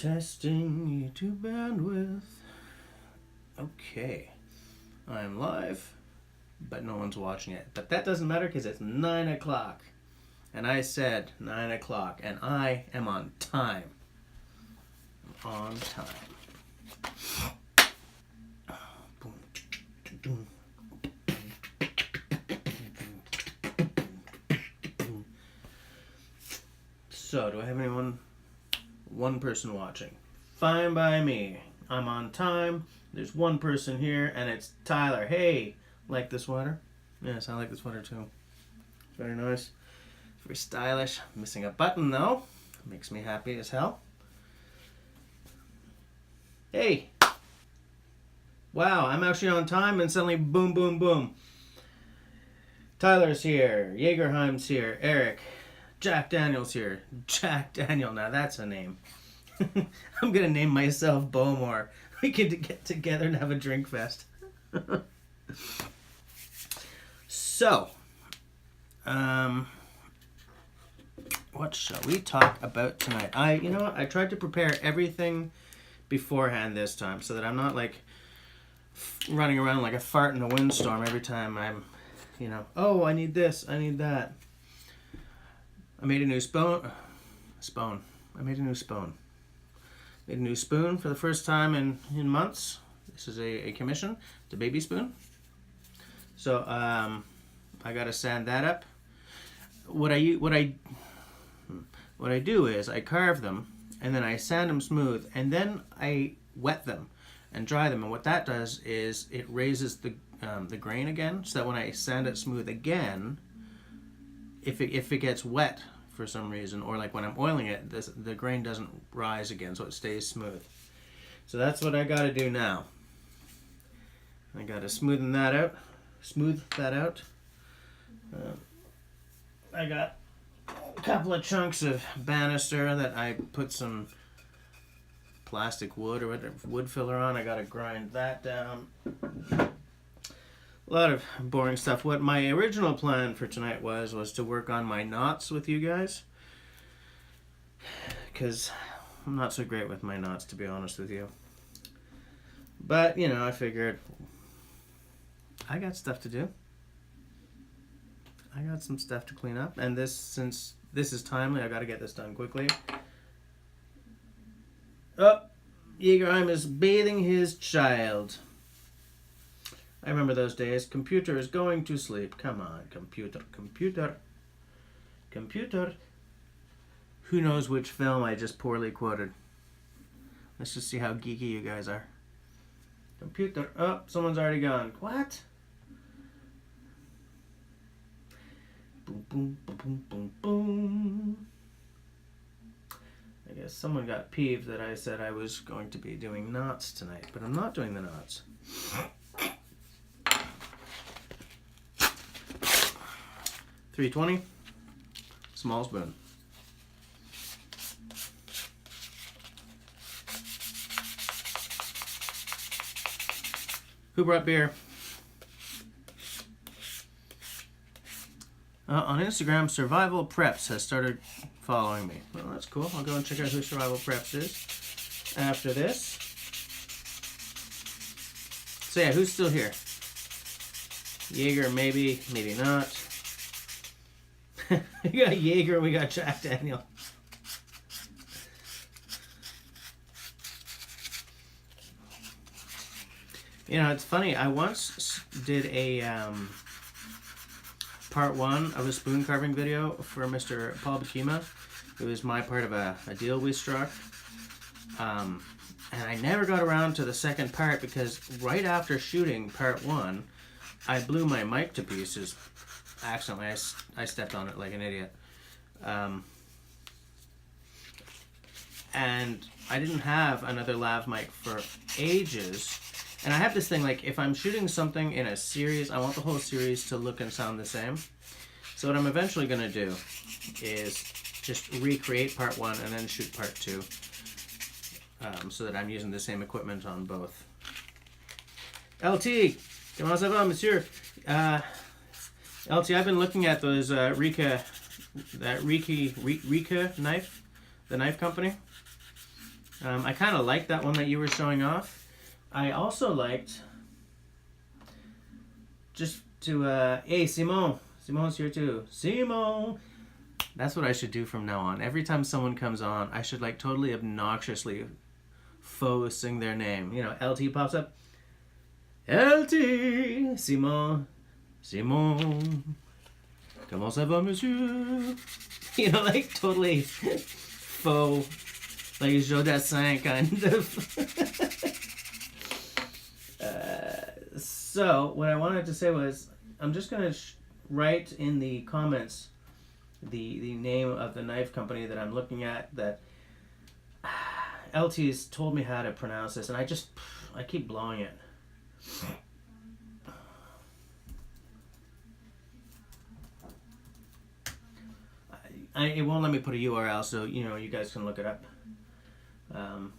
Testing YouTube bandwidth. Okay. I'm live, but no one's watching it. But that doesn't matter because it's 9 o'clock. And I said 9 o'clock, and I am on time. On time. So, do I have anyone? One person watching. Fine by me. I'm on time. There's one person here, and it's Tyler. Hey, like the sweater? Yes, I like the sweater too. Very nice. Very stylish. Missing a button though. Makes me happy as hell. Hey. Wow, I'm actually on time, and suddenly boom, boom, boom. Tyler's here. Jaegerheim's here. Eric. Jack Daniel's here. Jack Daniel, now that's a name. I'm gonna name myself Bowmore. We can get together and have a drink fest. So, what shall we talk about tonight? You know what? I tried to prepare everything beforehand this time so that I'm not like running around like a fart in a windstorm every time I'm, oh, I need this, I need that. I made a new spoon. I made a new spoon. Made a new spoon for the first time in months. This is a commission. It's a baby spoon. So I gotta sand that up. What I do is I carve them and then I sand them smooth and then I wet them and dry them. And what that does is it raises the grain again, so that when I sand it smooth again, if it gets wet for some reason, or like when I'm oiling it, the grain doesn't rise again, so it stays smooth. So that's what I gotta do now. I gotta smooth that out. I got a couple of chunks of banister that I put some plastic wood or whatever, wood filler on. I gotta grind that down. A lot of boring stuff. What my original plan for tonight was to work on my knots with you guys, because I'm not so great with my knots, to be honest with you. But, I figured I got stuff to do. I got some stuff to clean up, and since this is timely, I got to get this done quickly. Oh, Jaegerheim is bathing his child. I remember those days. Computer is going to sleep. Come on, computer. Who knows which film I just poorly quoted? Let's just see how geeky you guys are. Computer. Oh, someone's already gone. What? Boom, boom, boom, boom, boom, boom. I guess someone got peeved that I said I was going to be doing knots tonight, but I'm not doing the knots. $3.20, small spoon. Who brought beer? On Instagram, Survival Preps has started following me. Well, that's cool. I'll go and check out who Survival Preps is after this. So yeah, who's still here? Jaeger, maybe, maybe not. We got Jaeger and we got Jack Daniel. It's funny. I once did a part 1 of a spoon carving video for Mr. Paul Bakima. It was my part of a deal we struck. And I never got around to the second part because right after shooting part 1, I blew my mic to pieces. Accidentally, I stepped on it like an idiot. And I didn't have another lav mic for ages. And I have this thing, like, if I'm shooting something in a series, I want the whole series to look and sound the same. So what I'm eventually going to do is just recreate part 1 and then shoot part 2. So that I'm using the same equipment on both. LT! Comment ça va, monsieur? LT, I've been looking at those Rika knife, the knife company. I kind of liked that one that you were showing off. I also liked just to, hey, Simon. Simon's here too. Simon! That's what I should do from now on. Every time someone comes on, I should like totally obnoxiously faux sing their name. You know, LT pops up. LT! Simon! Simon! Comment ça va, monsieur? You know, like totally faux, like Joe Dassin kind of. So, what I wanted to say was, I'm just going to write in the comments the name of the knife company that I'm looking at that LT's told me how to pronounce this, and I keep blowing it. It won't let me put a URL, so you know you guys can look it up. Oh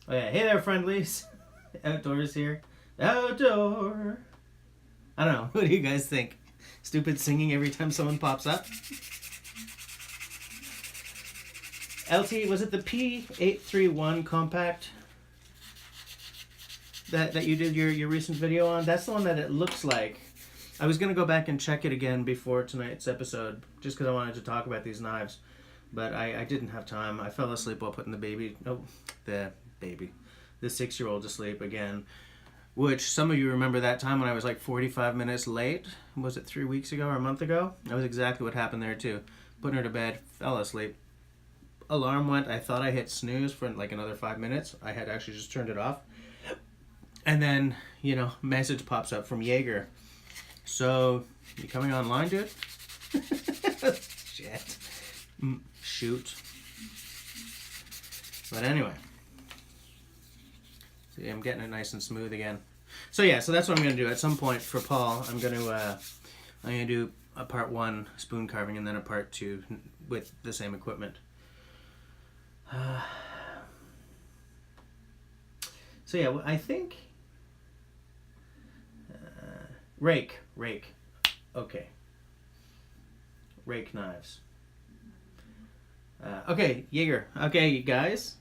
yeah, hey there, friendlies. Outdoors here. Outdoor. I don't know. What do you guys think? Stupid singing every time someone pops up. LT, was it the P831 compact that you did your recent video on? That's the one that it looks like. I was going to go back and check it again before tonight's episode, just because I wanted to talk about these knives. But I didn't have time. I fell asleep while putting the 6-year-old to sleep again. Which, some of you remember that time when I was like 45 minutes late. Was it 3 weeks ago or a month ago? That was exactly what happened there too. Putting her to bed, fell asleep. Alarm went. I thought I hit snooze for like another 5 minutes. I had actually just turned it off. And then, you know, message pops up from Jaeger. So, you coming online, dude? Shit. Shoot. But anyway. See, I'm getting it nice and smooth again. So yeah, so that's what I'm going to do. At some point for Paul, I'm going to do a part 1 spoon carving and then a part 2 with the same equipment. So yeah, I think rake. Okay. Rake knives. Okay, Jaeger. Okay, you guys.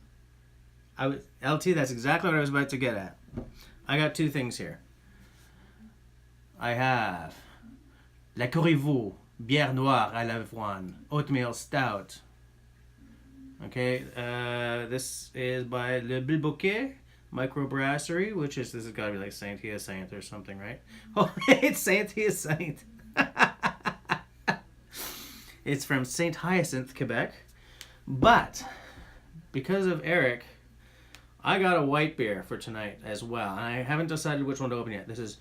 LT, that's exactly what I was about to get at. I got 2 things here. I have La Corbeil, bière noire à l'avoine, oatmeal stout. Okay, this is by Le Bilboquet Microbrasserie, this has got to be like Saint Hyacinthe or something, right? Oh, it's Saint Hyacinthe. It's from Saint Hyacinthe, Quebec. But because of Eric, I got a white beer for tonight as well. And I haven't decided which one to open yet. This is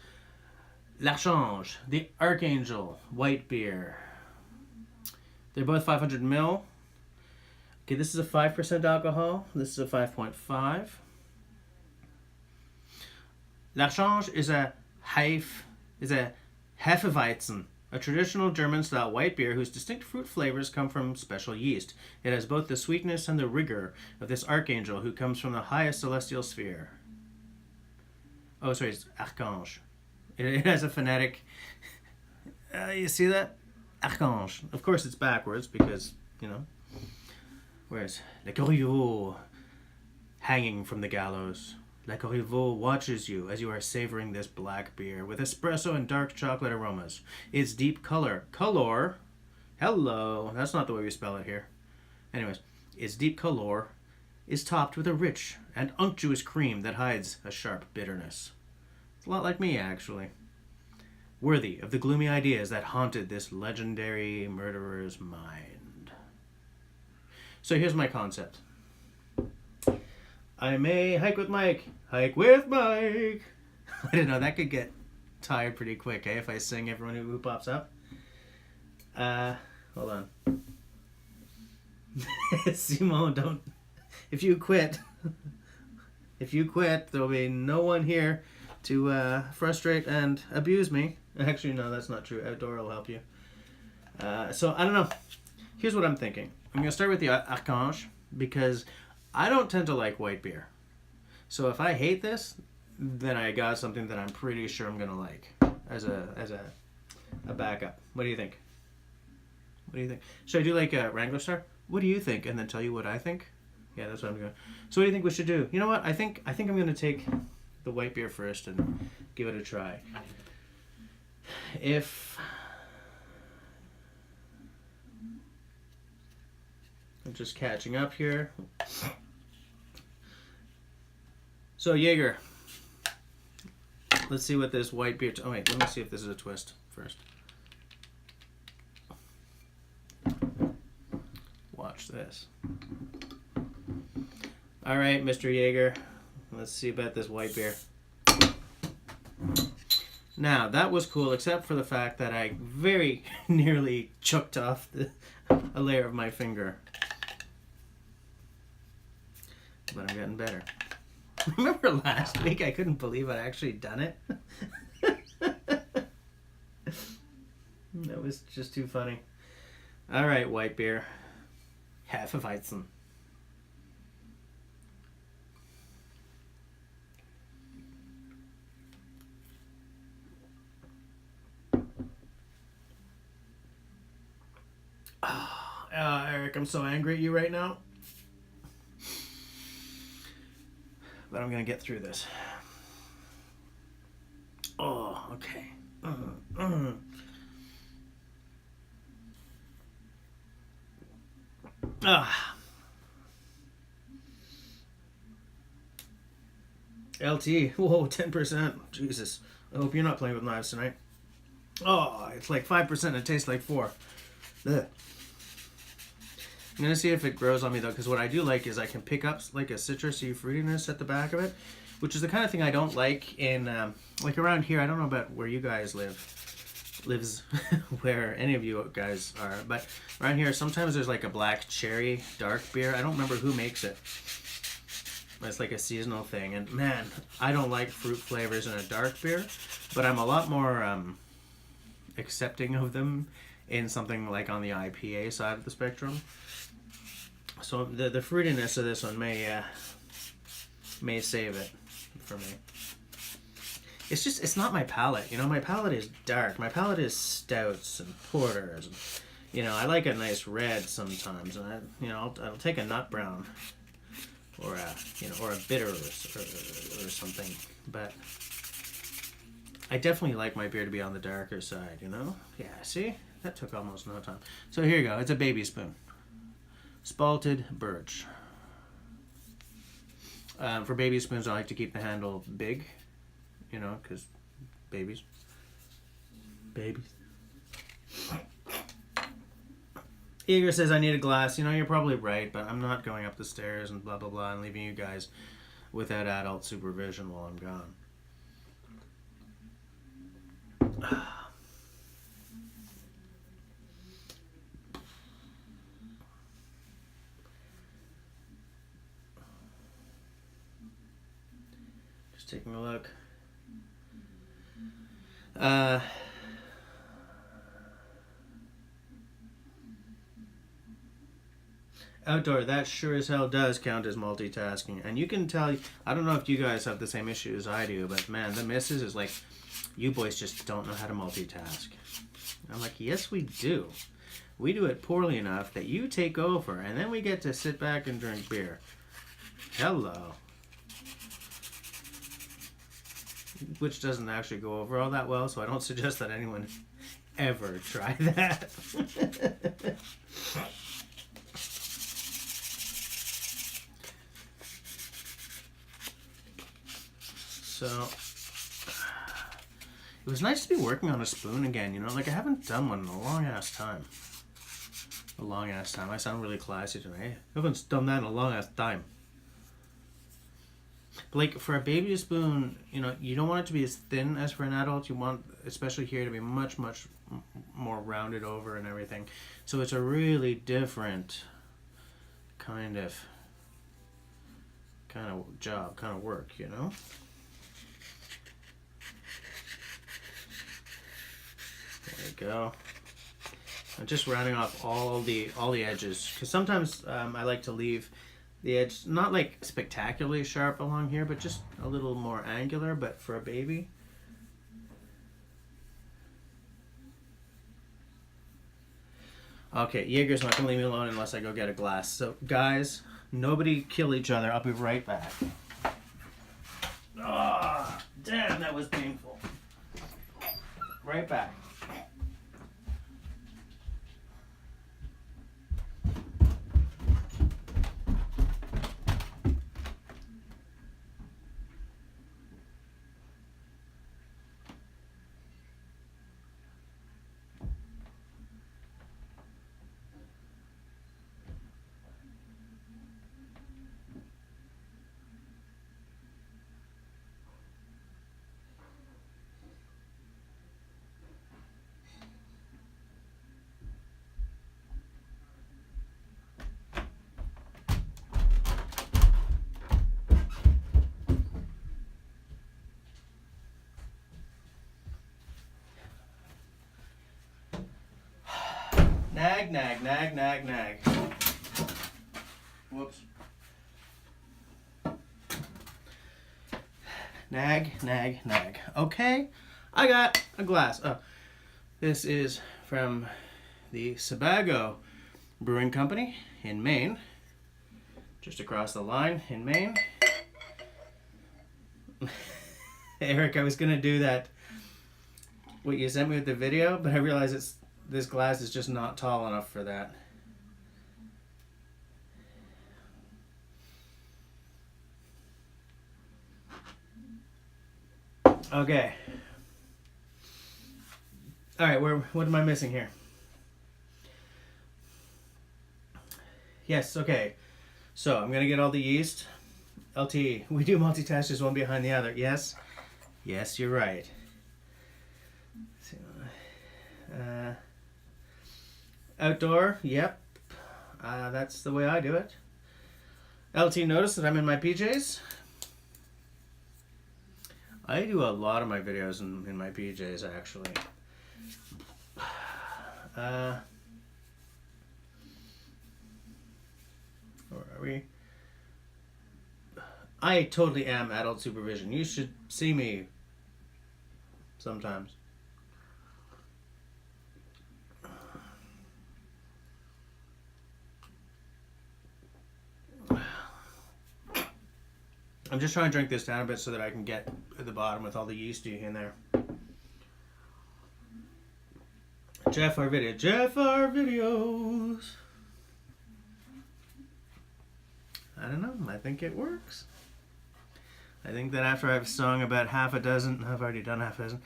L'Archange, the Archangel white beer. They're both 500 ml. Okay, this is a 5% alcohol. This is a 5.5. L'Archange is a Hefeweizen, a traditional German-style white beer whose distinct fruit flavors come from special yeast. It has both the sweetness and the rigor of this archangel who comes from the highest celestial sphere. Oh, sorry, it's Archange. It has a phonetic... you see that? Archange. Of course it's backwards because, you know. Whereas, Le Corbeil, hanging from the gallows. Le Corbeil watches you as you are savoring this black beer with espresso and dark chocolate aromas. Its deep color, hello, that's not the way we spell it here. Anyways, its deep color is topped with a rich and unctuous cream that hides a sharp bitterness. It's a lot like me, actually. Worthy of the gloomy ideas that haunted this legendary murderer's mind. So here's my concept. I may hike with Mike. Hike with Mike. I don't know, that could get tired pretty quick, eh? If I sing everyone who pops up. Hold on. Simone, don't. If you quit, there'll be no one here to frustrate and abuse me. Actually, no, that's not true. Outdoor will help you. So, I don't know. Here's what I'm thinking. I'm going to start with the Archange because I don't tend to like white beer. So if I hate this, then I got something that I'm pretty sure I'm going to like as a backup. What do you think? Should I do like a Wrangler Star? what do you think? And then tell you what I think. Yeah, that's what I'm going. So what do you think we should do? You know what? I think I'm going to take the white beer first and give it a try. If I'm just catching up here. So Jaeger, let's see what this white beer. Oh wait, let me see if this is a twist first. Watch this. All right, Mr. Jaeger, let's see about this white beer. Now, that was cool, except for the fact that I very nearly chucked off a layer of my finger. But I'm getting better. Remember last week I couldn't believe I'd actually done it? That was just too funny. All right, white beer. Hefeweizen. Eric, I'm so angry at you right now. But I'm going to get through this. Oh, okay. LT, whoa, 10%. Jesus. I hope you're not playing with knives tonight. Oh, it's like 5% and it tastes like 4. Ugh. I'm going to see if it grows on me, though, because what I do like is I can pick up like a citrusy fruitiness at the back of it, which is the kind of thing I don't like in, like around here. I don't know about where you guys lives, where any of you guys are, but around here sometimes there's like a black cherry dark beer. I don't remember who makes it. It's like a seasonal thing, and man, I don't like fruit flavors in a dark beer, but I'm a lot more accepting of them in something like on the IPA side of the spectrum. So the fruitiness of this one may save it for me. It's just, it's not my palate. You know, my palate is dark. My palate is stouts and porters. And, you know, I like a nice red sometimes, and I'll take a nut brown or a bitter or something. But I definitely like my beer to be on the darker side. You know? Yeah. See, that took almost no time. So here you go. It's a baby spoon. Spalted birch. For baby spoons, I like to keep the handle big, you know, because babies. Igor says I need a glass. You know, you're probably right, but I'm not going up the stairs and blah, blah, blah, and leaving you guys without adult supervision while I'm gone. Taking a look. Outdoor, that sure as hell does count as multitasking. And you can tell, I don't know if you guys have the same issue as I do, but man, the missus is like, you boys just don't know how to multitask. I'm like, yes, we do. We do it poorly enough that you take over, and then we get to sit back and drink beer. Hello. Which doesn't actually go over all that well, so I don't suggest that anyone ever try that. So, it was nice to be working on a spoon again, you know? Like, I haven't done one in a long-ass time. I sound really classy today. I haven't done that in a long-ass time. Like, for a baby spoon, you know, you don't want it to be as thin as for an adult. You want, especially here, to be much, much more rounded over and everything. So it's a really different kind of job, kind of work, you know? There you go. I'm just rounding off all the edges, because sometimes I like to leave the edge not like spectacularly sharp along here, but just a little more angular. But for a baby, Okay, Jaeger's not gonna leave me alone unless I go get a glass. So, guys, nobody kill each other. I'll be right back. Ah, oh, damn, that was painful. Right back. Nag, nag, nag, nag, nag. Whoops. Nag, nag, nag. Okay, I got a glass. Oh, this is from the Sebago Brewing Company in Maine. Just across the line in Maine. Eric, I was going to do that, what you sent me with the video, but I realized this glass is just not tall enough for that. Okay. All right, what am I missing here? Yes, okay. So I'm going to get all the yeast. LT, we do multitask just one behind the other. Yes? Yes, you're right. Outdoor, yep. That's the way I do it. LT, notice that I'm in my PJs. I do a lot of my videos in my PJs, actually. Where are we? I totally am adult supervision. You should see me sometimes. I'm just trying to drink this down a bit so that I can get at the bottom with all the yeast in there. Jeff, our videos. I don't know. I think it works. I think that after I've sung about half a dozen, I've already done half a dozen.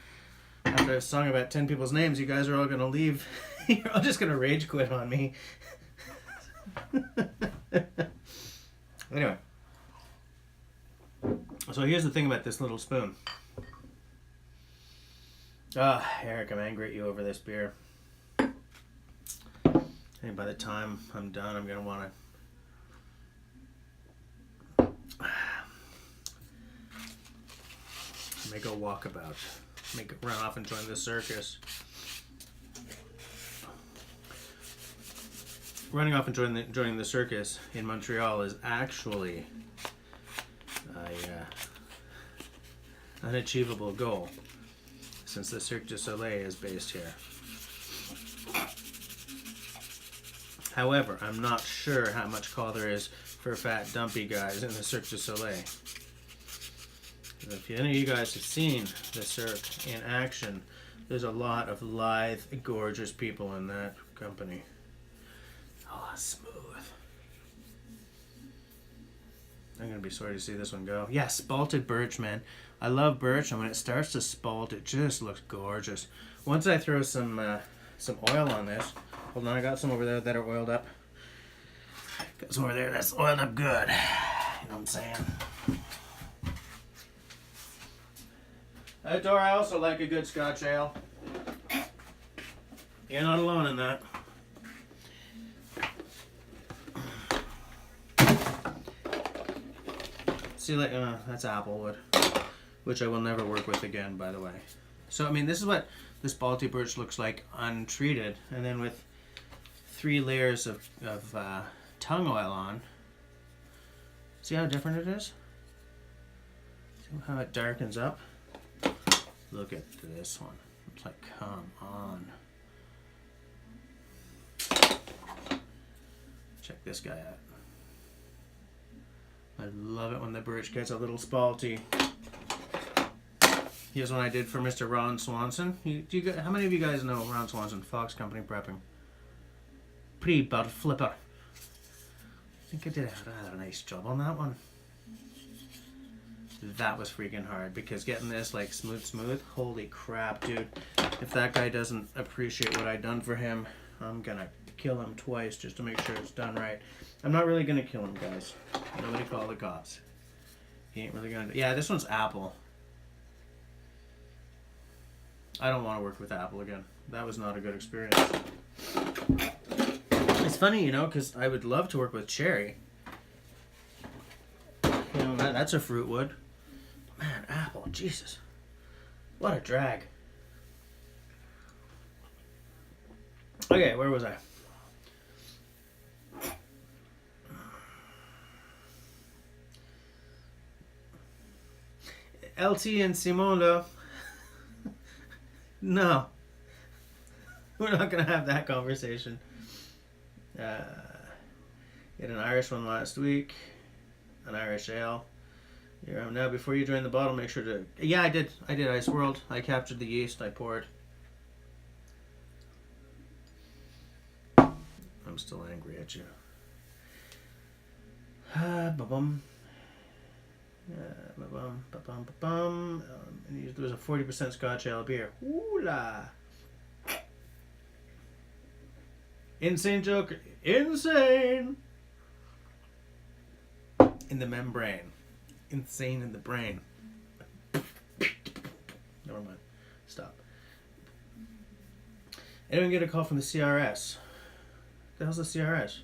After I've sung about 10 people's names, you guys are all going to leave. You're all just going to rage quit on me. Anyway. So here's the thing about this little spoon. Eric, I'm angry at you over this beer. And by the time I'm done, I'm going to want to make a walkabout. Run off and join the circus. Running off and joining the circus in Montreal is actually an achievable goal, since the Cirque du Soleil is based here. However, I'm not sure how much call there is for fat, dumpy guys in the Cirque du Soleil. If any of you guys have seen the Cirque in action, there's a lot of lithe, gorgeous people in that company. Oh, smooth. I'm going to be sorry to see this one go. Yeah, spalted birch, man. I love birch, and when it starts to spalt, it just looks gorgeous. Once I throw some oil on this, hold on, I got some over there that are oiled up. Got some over there that's oiled up good. You know what I'm saying? Outdoor, I also like a good Scotch ale. You're not alone in that. See, like, that's applewood, which I will never work with again, by the way. So, I mean, this is what this Balti birch looks like untreated, and then with 3 layers of tung oil on. See how different it is? See how it darkens up? Look at this one. It's like, come on. Check this guy out. I love it when the birch gets a little spalty. Here's one I did for Mr. Ron Swanson. How many of you guys know Ron Swanson, Fox Company Prepping? Pretty bad flipper. I think I did a nice job on that one. That was freaking hard because getting this like smooth, holy crap, dude. If that guy doesn't appreciate what I done for him, I'm gonna kill him twice just to make sure it's done right. I'm not really gonna kill him, guys. Nobody call the cops. He ain't really gonna. Yeah, this one's Apple. I don't want to work with Apple again. That was not a good experience. It's funny, you know, because I would love to work with cherry. You know, that's a fruit wood. But man, Apple, Jesus. What a drag. Okay, where was I? LT and Simona. No. We're not going to have that conversation. Had an Irish one last week. An Irish ale. Now, before you drain the bottle, make sure to... Yeah, I did Ice World. I captured the yeast. I poured. I'm still angry at you. Ba-bum. There was a 40% Scotch ale beer. Ooh-la. Insane joke. Insane. In the membrane. Insane in the brain. Never mind. Stop. Anyone get a call from the CRS? What the hell's the CRS?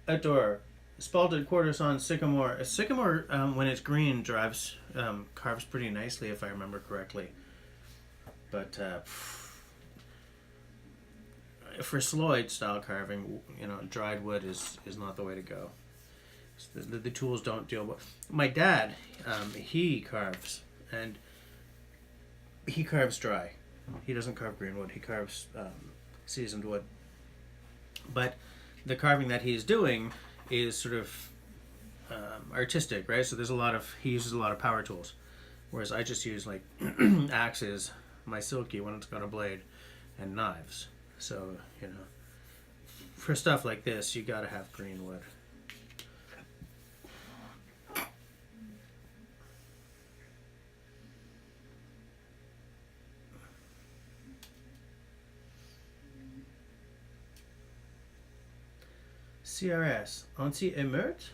Outdoor. Spalted quarters on sycamore. A sycamore, when it's green, carves pretty nicely, if I remember correctly. But for Sloyd style carving, you know, dried wood is not the way to go. The tools don't deal with. My dad, he carves, and he carves dry. He doesn't carve green wood. He carves seasoned wood. But the carving that he's doing is sort of artistic, right? So he uses a lot of power tools, whereas I just use like axes, my silky when it's got a blade, and knives. So, you know, for stuff like this, you gotta have green wood. CRS, anti-émeute?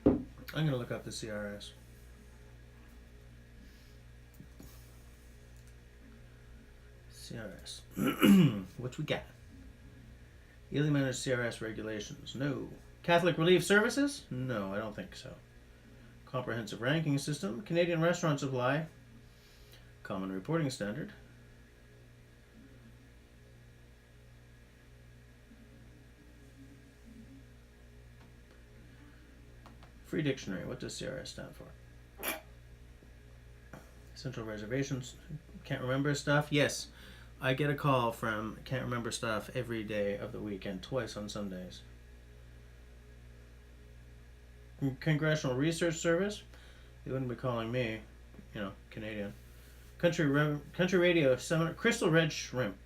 I'm going to look up the CRS. CRS. What we got? Illy managed CRS regulations. No. Catholic Relief Services? No, I don't think so. Comprehensive ranking system. Canadian Restaurant Supply. Common reporting standard. Free dictionary. What does CRS stand for? Central reservations. Can't remember stuff? Yes. I get a call from can't remember stuff every day of the weekend, twice on Sundays. Congressional Research Service. They wouldn't be calling me, you know, Canadian. Country Radio Seminar. Crystal Red Shrimp.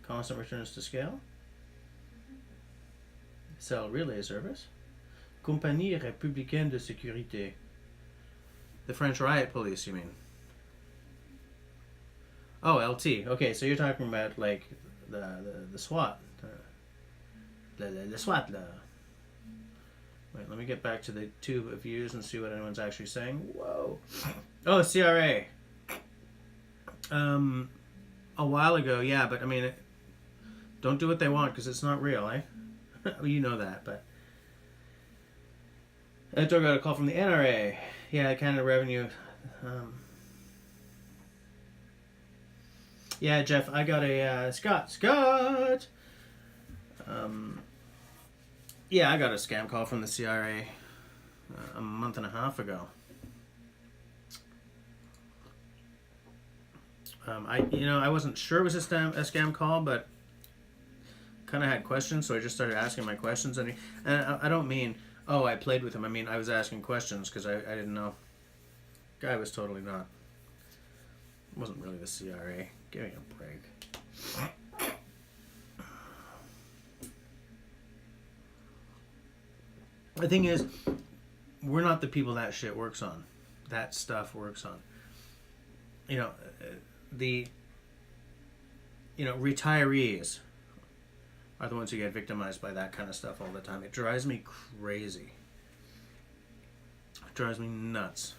Constant returns to scale. Cell Relay Service. Compagnie Républicaine de Sécurité. The French Riot Police, you mean? Oh, LT. Okay, so you're talking about like the SWAT. The SWAT. Wait, let me get back to the tube of views and see what anyone's actually saying. Whoa. Oh, CRA. A while ago, yeah, but I mean, don't do what they want because it's not real, eh? You know that, but. I got a call from the NRA. Yeah, Canada Revenue. Yeah, Jeff, I got a Scott. Yeah, I got a scam call from the CRA a month and a half ago. I wasn't sure it was a scam call, but kind of had questions, so I just started asking my questions. And I don't mean, oh, I played with him. I mean, I was asking questions because I didn't know. Guy was totally not. It wasn't really the CRA. Give me a break. The thing is, we're not the people that shit works on. That stuff works on. Retirees are the ones who get victimized by that kind of stuff all the time. It drives me crazy. It drives me nuts.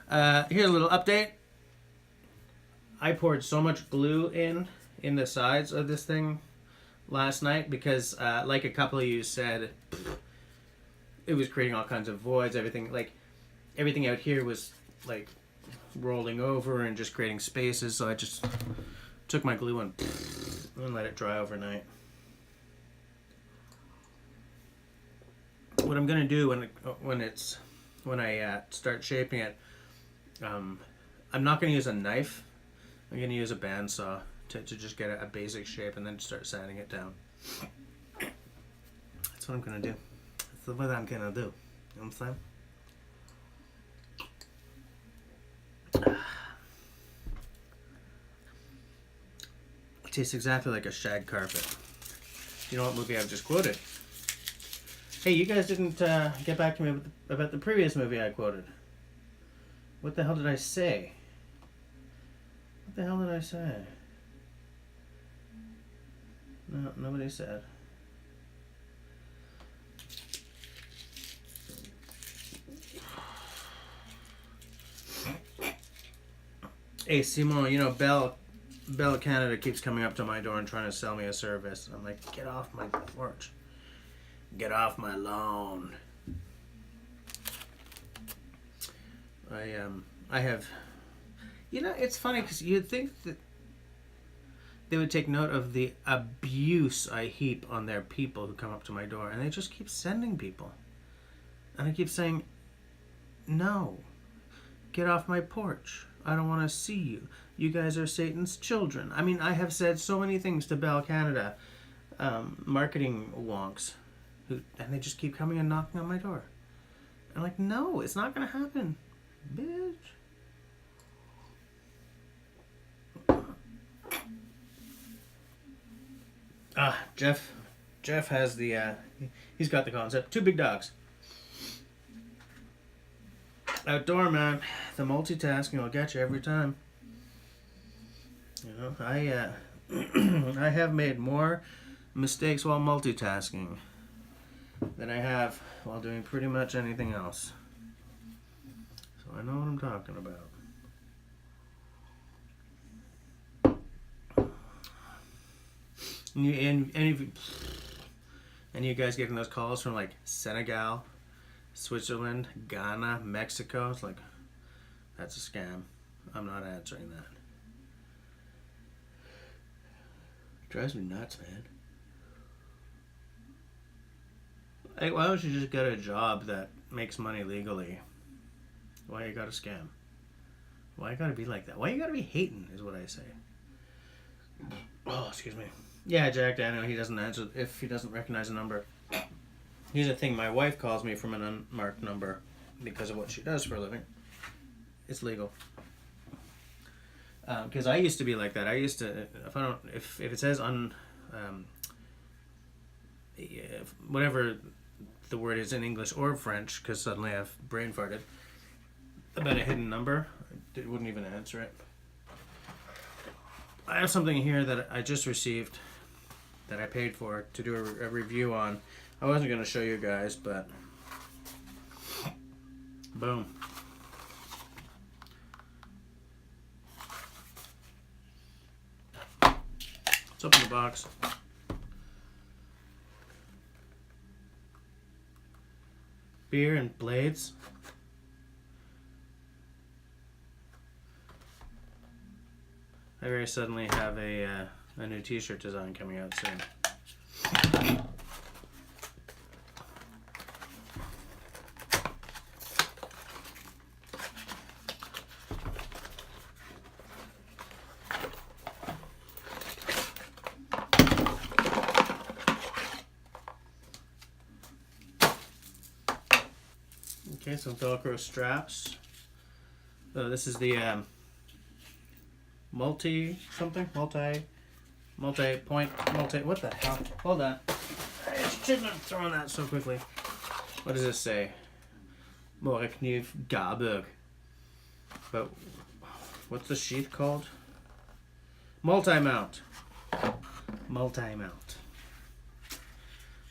Here's a little update. I poured so much glue in the sides of this thing last night because, like a couple of you said, it was creating all kinds of voids. Everything out here was like rolling over and just creating spaces. So I just took my glue and let it dry overnight. What I'm gonna do when I start shaping it, I'm not gonna use a knife. I'm gonna use a bandsaw to just get a basic shape and then start sanding it down. That's what I'm gonna do. That's what I'm gonna do. You know what I'm saying? It tastes exactly like a shag carpet. You know what movie I've just quoted? Hey, you guys didn't get back to me about the previous movie I quoted. What the hell did I say? What the hell did I say? No, nobody said. Hey, Simon, Bell Canada keeps coming up to my door and trying to sell me a service. I'm like, get off my porch. Get off my lawn. I have... it's funny because you'd think that they would take note of the abuse I heap on their people who come up to my door, and they just keep sending people. And I keep saying, no, get off my porch. I don't want to see you. You guys are Satan's children. I mean, I have said so many things to Bell Canada, marketing wonks, and they just keep coming and knocking on my door. I'm like, no, it's not going to happen, bitch. Jeff has he's got the concept. 2 big dogs. Outdoor, man. The multitasking will get you every time. I have made more mistakes while multitasking than I have while doing pretty much anything else. So I know what I'm talking about. And you guys getting those calls from like Senegal, Switzerland, Ghana, Mexico? It's like, that's a scam. I'm not answering that. It drives me nuts, man. Hey, why don't you just get a job that makes money legally? Why you gotta scam? Why you gotta be like that? Why you gotta be hating is what I say. Oh, excuse me. Yeah, Jack Daniel, he doesn't answer if he doesn't recognize a number. Here's the thing, my wife calls me from an unmarked number because of what she does for a living. It's legal. Because I used to be like that. I used to, if it says whatever the word is in English or French, because suddenly I've brain farted, about a hidden number, I wouldn't even answer it. I have something here that I just received that I paid for to do a review on. I wasn't going to show you guys, but boom. Let's open the box. Beer and blades. I very suddenly have a new t-shirt design coming out soon. Okay, some Velcro straps. So this is the multi-point, what the hell? Hold on. I shouldn't have thrown that so quickly. What does this say? Morekniv Gabug. But what's the sheath called? Multi-mount. Multi-mount.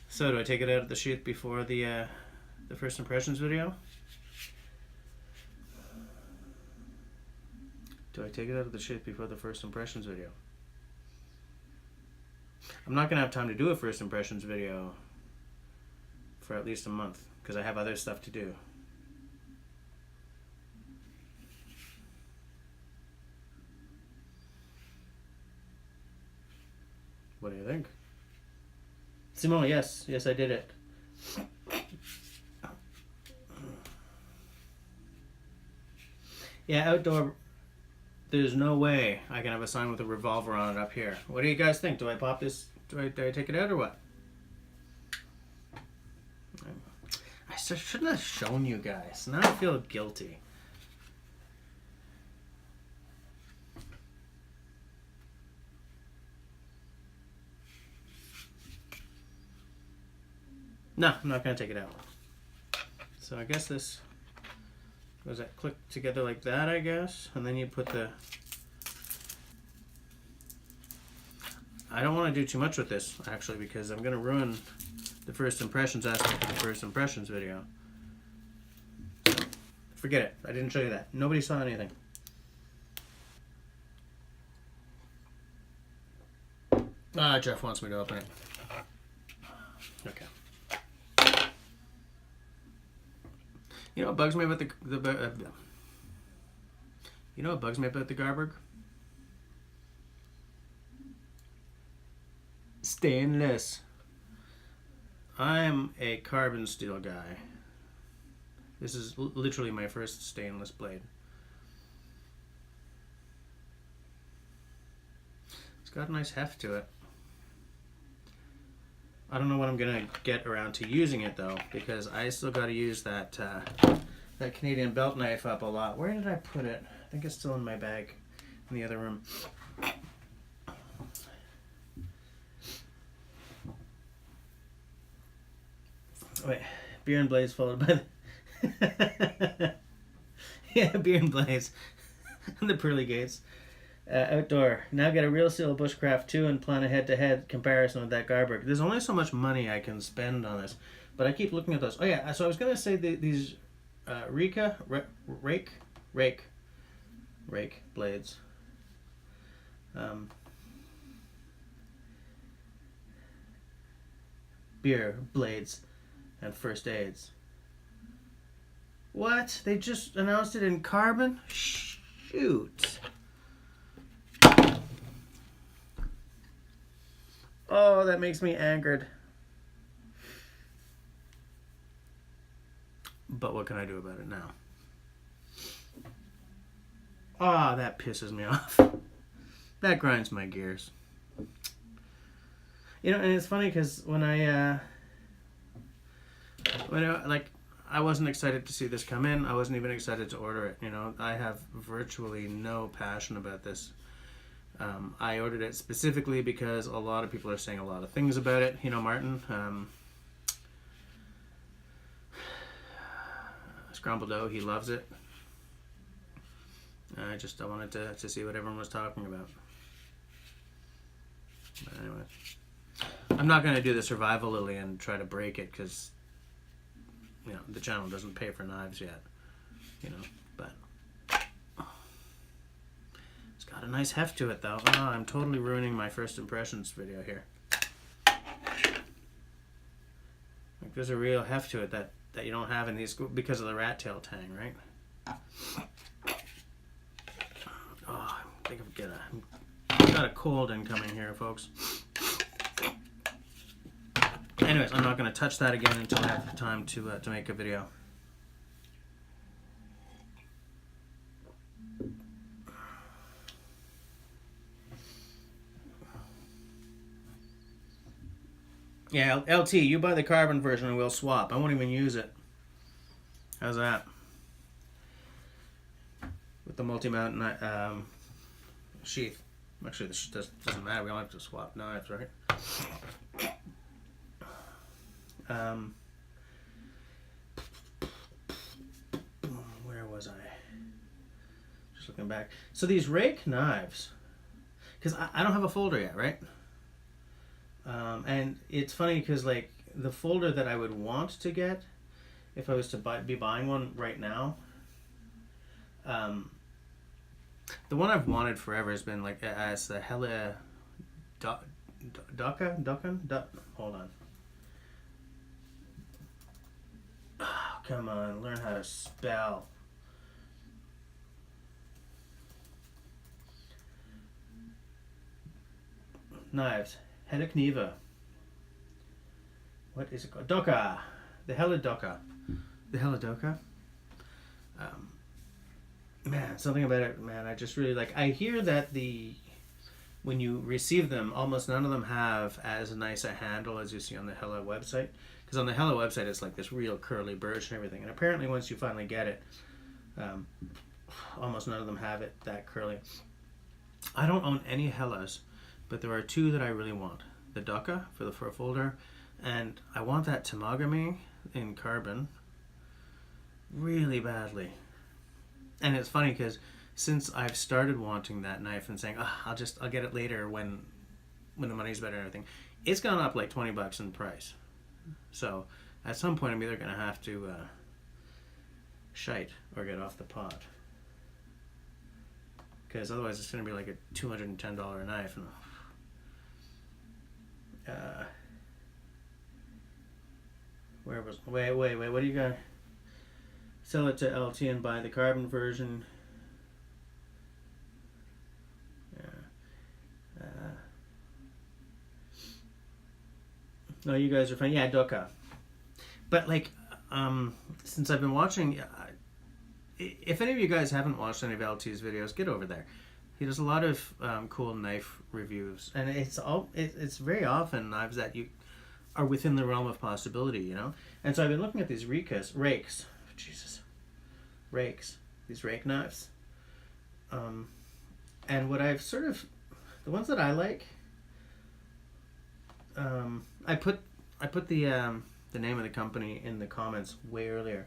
So do I take it out of the sheath before the first impressions video? Do I take it out of the sheath before the first impressions video? I'm not gonna have time to do a first impressions video for at least a month because I have other stuff to do. What do you think? Simone, yes, I did it. Yeah, outdoor, there's no way I can have a sign with a revolver on it up here. What do you guys think? Do I pop this? Do I take it out or what? I shouldn't have shown you guys. Now I feel guilty. No, I'm not going to take it out. So I guess this goes that click together like that, I guess. And then you put the... I don't want to do too much with this, actually, because I'm going to ruin the first impressions aspect of the first impressions video. So, forget it. I didn't show you that. Nobody saw anything. Jeff wants me to open it. Okay. You know what bugs me about the you know what bugs me about the Garberg? Stainless. I'm a carbon steel guy. This is literally my first stainless blade. It's got a nice heft to it. I don't know when I'm gonna get around to using it though, because I still got to use that that Canadian belt knife up a lot. Where did I put it? I think it's still in my bag in the other room. Wait, beer and blaze followed by the yeah, beer and blaze and the pearly gates. Outdoor. Now get a real seal Bushcraft 2 and plan a head-to-head comparison with that Garberg. There's only so much money I can spend on this, but I keep looking at those. Oh yeah, so I was gonna say these rake blades. Beer blades and first aids. What? They just announced it in carbon? Shoot. Oh, that makes me angered. But what can I do about it now? Ah, that pisses me off. That grinds my gears. You know, and it's funny because when I wasn't excited to see this come in. I wasn't even excited to order it. You know, I have virtually no passion about this. I ordered it specifically because a lot of people are saying a lot of things about it. You know, Martin, scrambled dough, he loves it. I wanted to see what everyone was talking about. But anyway, I'm not going to do the survival lily and try to break it because, you know, the channel doesn't pay for knives yet. You know, but it's got a nice heft to it though. Oh, I'm totally ruining my first impressions video here. Like, there's a real heft to it that you don't have in these because of the rat tail tang, right? Oh, I think I've got a cold incoming here, folks. Anyways, I'm not going to touch that again until I have time to make a video. Yeah, LT, you buy the carbon version and we'll swap. I won't even use it. How's that? With the multi-mount sheath. Actually, this doesn't matter. We don't have to swap knives, right? Where was I? Just looking back. So these rake knives, because I don't have a folder yet, right? And it's funny because like the folder that I would want to get if I was to be buying one right now, the one I've wanted forever has been like as the Hella hold on. Oh, come on, learn how to spell. Knives. Hella Kniva. What is it called? Doka. The Hella Doka. The Hella Doka. Man, something about it, man, I just really like. I hear that when you receive them, almost none of them have as nice a handle as you see on the Hella website. Because on the Hella website, it's like this real curly birch and everything. And apparently, once you finally get it, almost none of them have it that curly. I don't own any Hellas, but there are two that I really want. The Doka for the fur folder, and I want that Tamagami in carbon really badly. And it's funny because since I've started wanting that knife and saying, I'll get it later when the money's better and everything, it's gone up like $20 in price. So at some point I'm either going to have to shite or get off the pot. Because otherwise it's going to be like a $210 knife. And, wait, what do you got? Sell it to LT and buy the carbon version. Yeah. No, you guys are fine. Yeah, Doka. But like, since I've been watching, if any of you guys haven't watched any of LT's videos, get over there. He does a lot of cool knife reviews, and it's very often knives that you are within the realm of possibility, you know. And so I've been looking at these rakes. These rake knives. And what I've sort of, the ones that I like, I put the name of the company in the comments way earlier.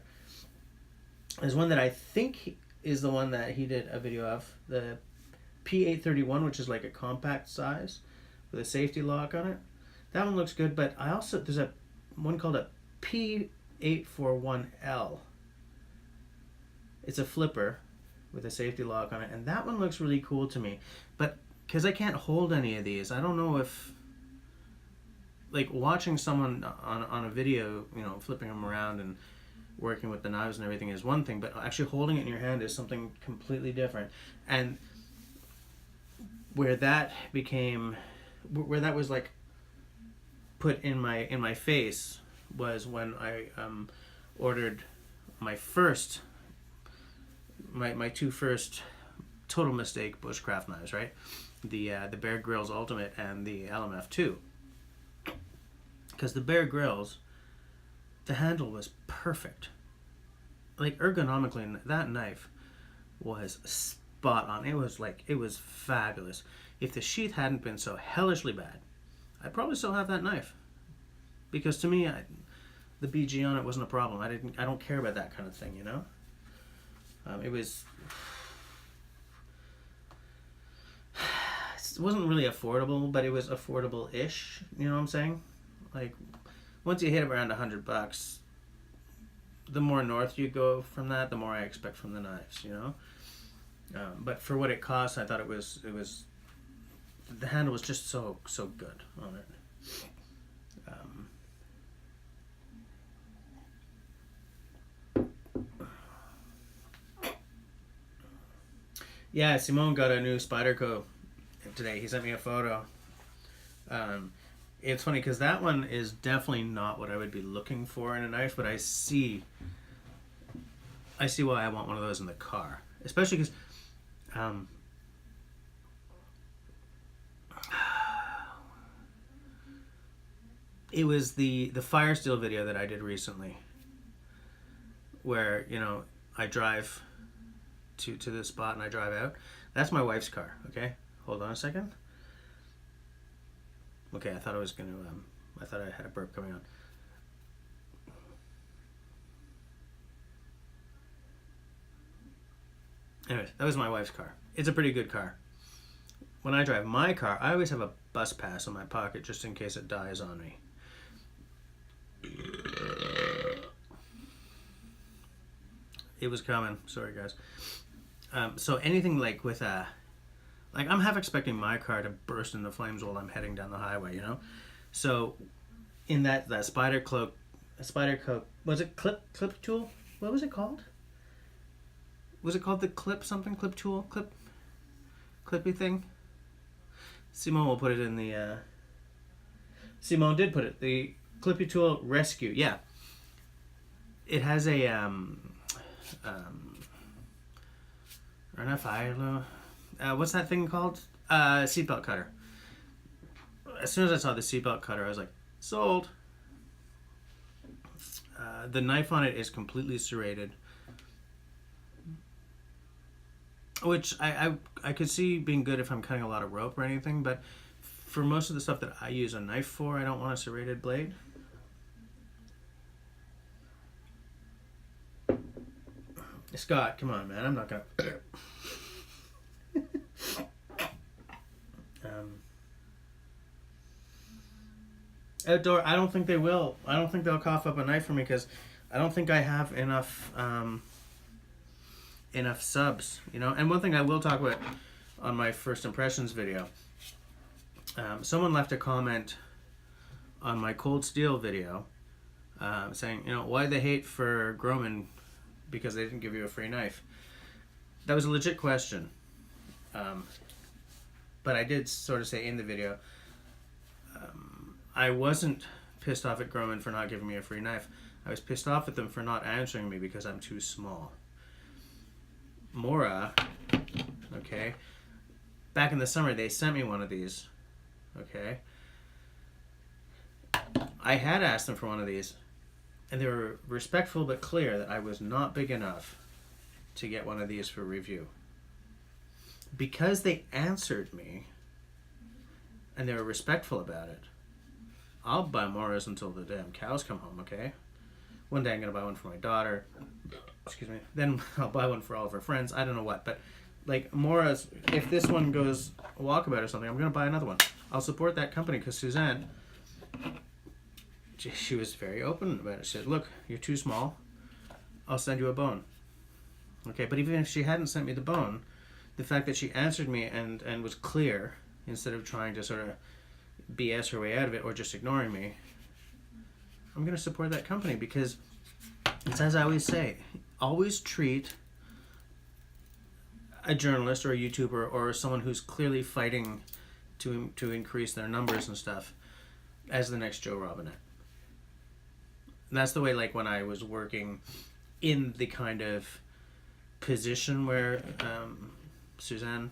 There's one that I think is the one that he did a video of, the P831, which is like a compact size with a safety lock on it. That one looks good, but there's a one called a P841L. It's a flipper with a safety lock on it, and that one looks really cool to me. But because I can't hold any of these, I don't know if, like, watching someone on a video, you know, flipping them around and working with the knives and everything is one thing, but actually holding it in your hand is something completely different. And where that was like put in my face was when I ordered my two first total mistake Bushcraft knives, right? The Bear Grylls Ultimate and the LMF2. Because the Bear Grylls, the handle was perfect. Like, ergonomically, that knife was spot on. It was fabulous. If the sheath hadn't been so hellishly bad, I'd probably still have that knife. Because to me, the BG on it wasn't a problem. I don't care about that kind of thing, you know? It wasn't really affordable, but it was affordable-ish, you know what I'm saying? Like, once you hit around $100, the more north you go from that, the more I expect from the knives, you know? But for what it cost, I thought it was the handle was just so good on it. Yeah, Simone got a new Spyderco today. He sent me a photo. It's funny because that one is definitely not what I would be looking for in a knife, but I see why I want one of those in the car, especially because it was the Fire Steel video that I did recently where, you know, I drive to this spot and I drive out. That's my wife's car, okay? Hold on a second. Okay, I thought I was going to, I thought I had a burp coming on. Anyways, that was my wife's car. It's a pretty good car. When I drive my car, I always have a bus pass in my pocket just in case it dies on me. It was coming. Sorry, guys. So anything like with a... Like, I'm half expecting my car to burst into flames while I'm heading down the highway, you know? So, in that spider cloak... Was it clip tool? What was it called? Was it called the clip something? Clip tool? Clippy thing? Simone will put it in the... Simone did put it. The Clippy Tool Rescue. Yeah. It has a... what's that thing called? Seatbelt cutter. As soon as I saw the seatbelt cutter, I was like, sold. The knife on it is completely serrated, which I could see being good if I'm cutting a lot of rope or anything, but for most of the stuff that I use a knife for, I don't want a serrated blade. Scott, come on, man. I'm not gonna... Outdoor, I don't think they will. I don't think they'll cough up a knife for me because I don't think I have enough subs, you know. And one thing I will talk about on my first impressions video, someone left a comment on my cold steel video saying, you know, why they hate for Groman because they didn't give you a free knife. That was a legit question, but I did sort of say in the video, I wasn't pissed off at Groman for not giving me a free knife. I was pissed off at them for not answering me because I'm too small. Mora, okay, back in the summer they sent me one of these, okay. I had asked them for one of these, and they were respectful but clear that I was not big enough to get one of these for review. Because they answered me, and they were respectful about it, I'll buy Moras until the damn cows come home, okay? One day I'm going to buy one for my daughter. Excuse me. Then I'll buy one for all of her friends. I don't know what, but like Moras, if this one goes walkabout or something, I'm going to buy another one. I'll support that company because Suzanne, she was very open about it. She said, look, you're too small. I'll send you a bone. Okay, but even if she hadn't sent me the bone, the fact that she answered me and was clear instead of trying to sort of BS her way out of it or just ignoring me, I'm going to support that company because it's as I always say, always treat a journalist or a YouTuber or someone who's clearly fighting to increase their numbers and stuff as the next Joe Robinette. And that's the way, like, when I was working in the kind of position where Suzanne,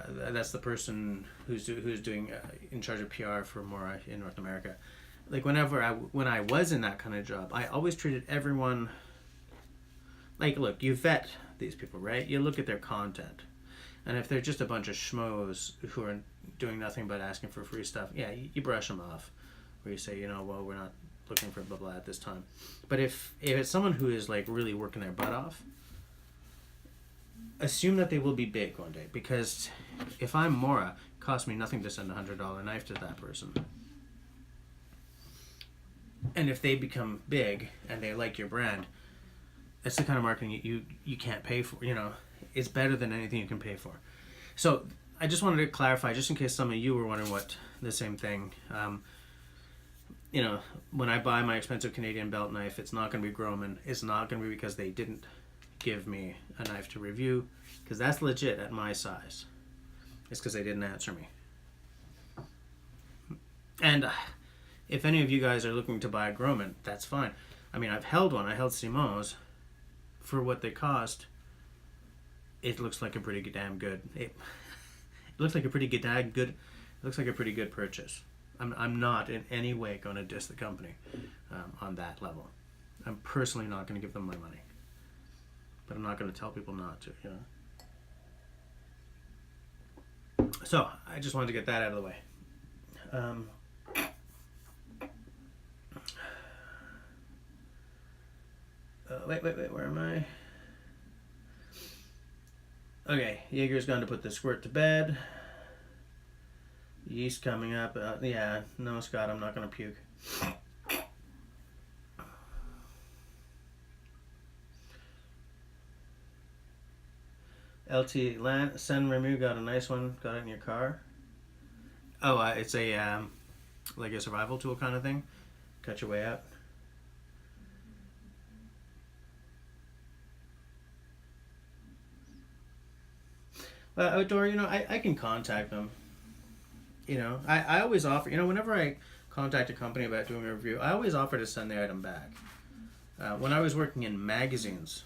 that's the person who's doing in charge of PR for Mora in North America. Like when I was in that kind of job, I always treated everyone like, look, you vet these people, right? You look at their content, and if they're just a bunch of schmoes who are doing nothing but asking for free stuff, yeah, you brush them off, or you say, you know, well, we're not looking for blah blah at this time. But if it's someone who is like really working their butt off, assume that they will be big one day, because if I'm Mora, it costs me nothing to send a $100 knife to that person. And if they become big and they like your brand, it's the kind of marketing you can't pay for. You know, it's better than anything you can pay for. So I just wanted to clarify, just in case some of you were wondering what the same thing. You know, when I buy my expensive Canadian belt knife, it's not going to be Groman. It's not going to be because they didn't give me a knife to review, because that's legit at my size. It's because they didn't answer me. And if any of you guys are looking to buy a Groman, that's fine. I mean, I've held one. I held Simo's. For what they cost, it looks like a pretty damn good. It looks like a pretty good. It looks like a pretty good purchase. I'm not in any way going to diss the company on that level. I'm personally not going to give them my money. But I'm not going to tell people not to, you know. So, I just wanted to get that out of the way. Wait, where am I? Okay, Jaeger's gone to put the squirt to bed. Yeast coming up. Yeah, no, Scott, I'm not going to puke. LT San Remu got a nice one. Got it in your car. Oh, it's a like a survival tool kind of thing. Cut your way out. Outdoor, you know, I can contact them. You know, I always offer, you know, whenever I contact a company about doing a review, I always offer to send the item back. When I was working in magazines,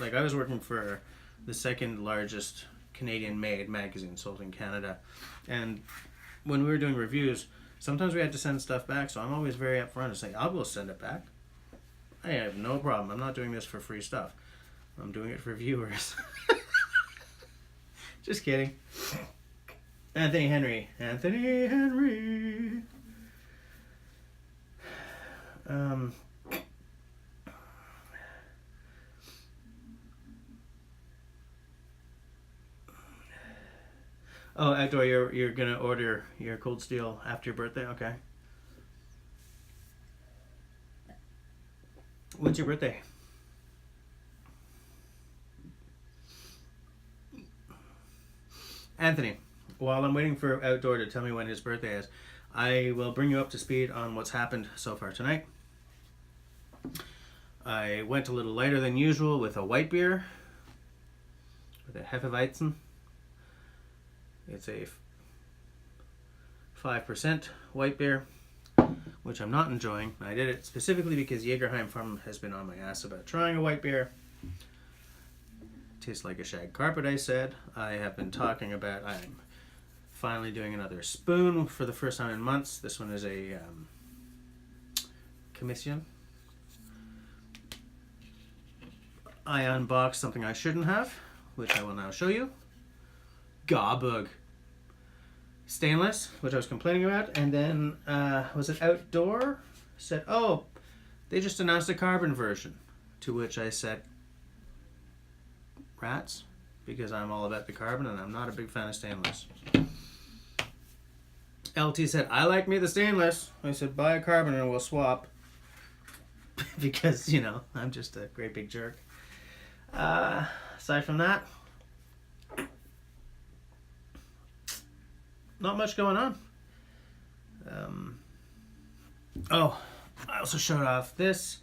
like I was working for the second largest Canadian-made magazine sold in Canada, and when we were doing reviews, sometimes we had to send stuff back, so I'm always very upfront and say, I will send it back. I have no problem. I'm not doing this for free stuff. I'm doing it for viewers. Just kidding. Anthony Henry. Oh, Outdoor, you're gonna order your Cold Steel after your birthday? Okay. When's your birthday? Anthony, while I'm waiting for Outdoor to tell me when his birthday is, I will bring you up to speed on what's happened so far tonight. I went a little lighter than usual with a white beer, with a Hefeweizen. It's a 5% white beer, which I'm not enjoying. I did it specifically because Jägerheim Farm has been on my ass about trying a white beer. Tastes like a shag carpet, I said. I have been talking about I'm finally doing another spoon for the first time in months. This one is a commission. I unboxed something I shouldn't have, which I will now show you. Gawbug. Stainless, which I was complaining about, and then was it Outdoor? Said, oh, they just announced a carbon version. To which I said, rats, because I'm all about the carbon and I'm not a big fan of stainless. LT said, I like me the stainless. I said, buy a carbon and we'll swap. Because, you know, I'm just a great big jerk. Aside from that, not much going on. Oh, I also showed off this.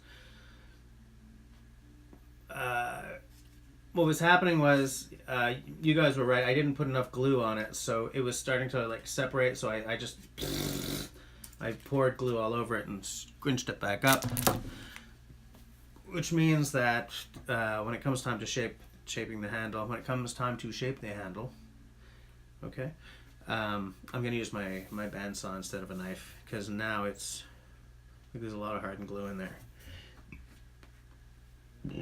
What was happening was, you guys were right, I didn't put enough glue on it, so it was starting to like separate, so I just I poured glue all over it and squinched it back up. Which means that when it comes time to shaping the handle, when it comes time to shape the handle, okay, I'm going to use my bandsaw instead of a knife, because now it's, I think there's a lot of hardened glue in there. Do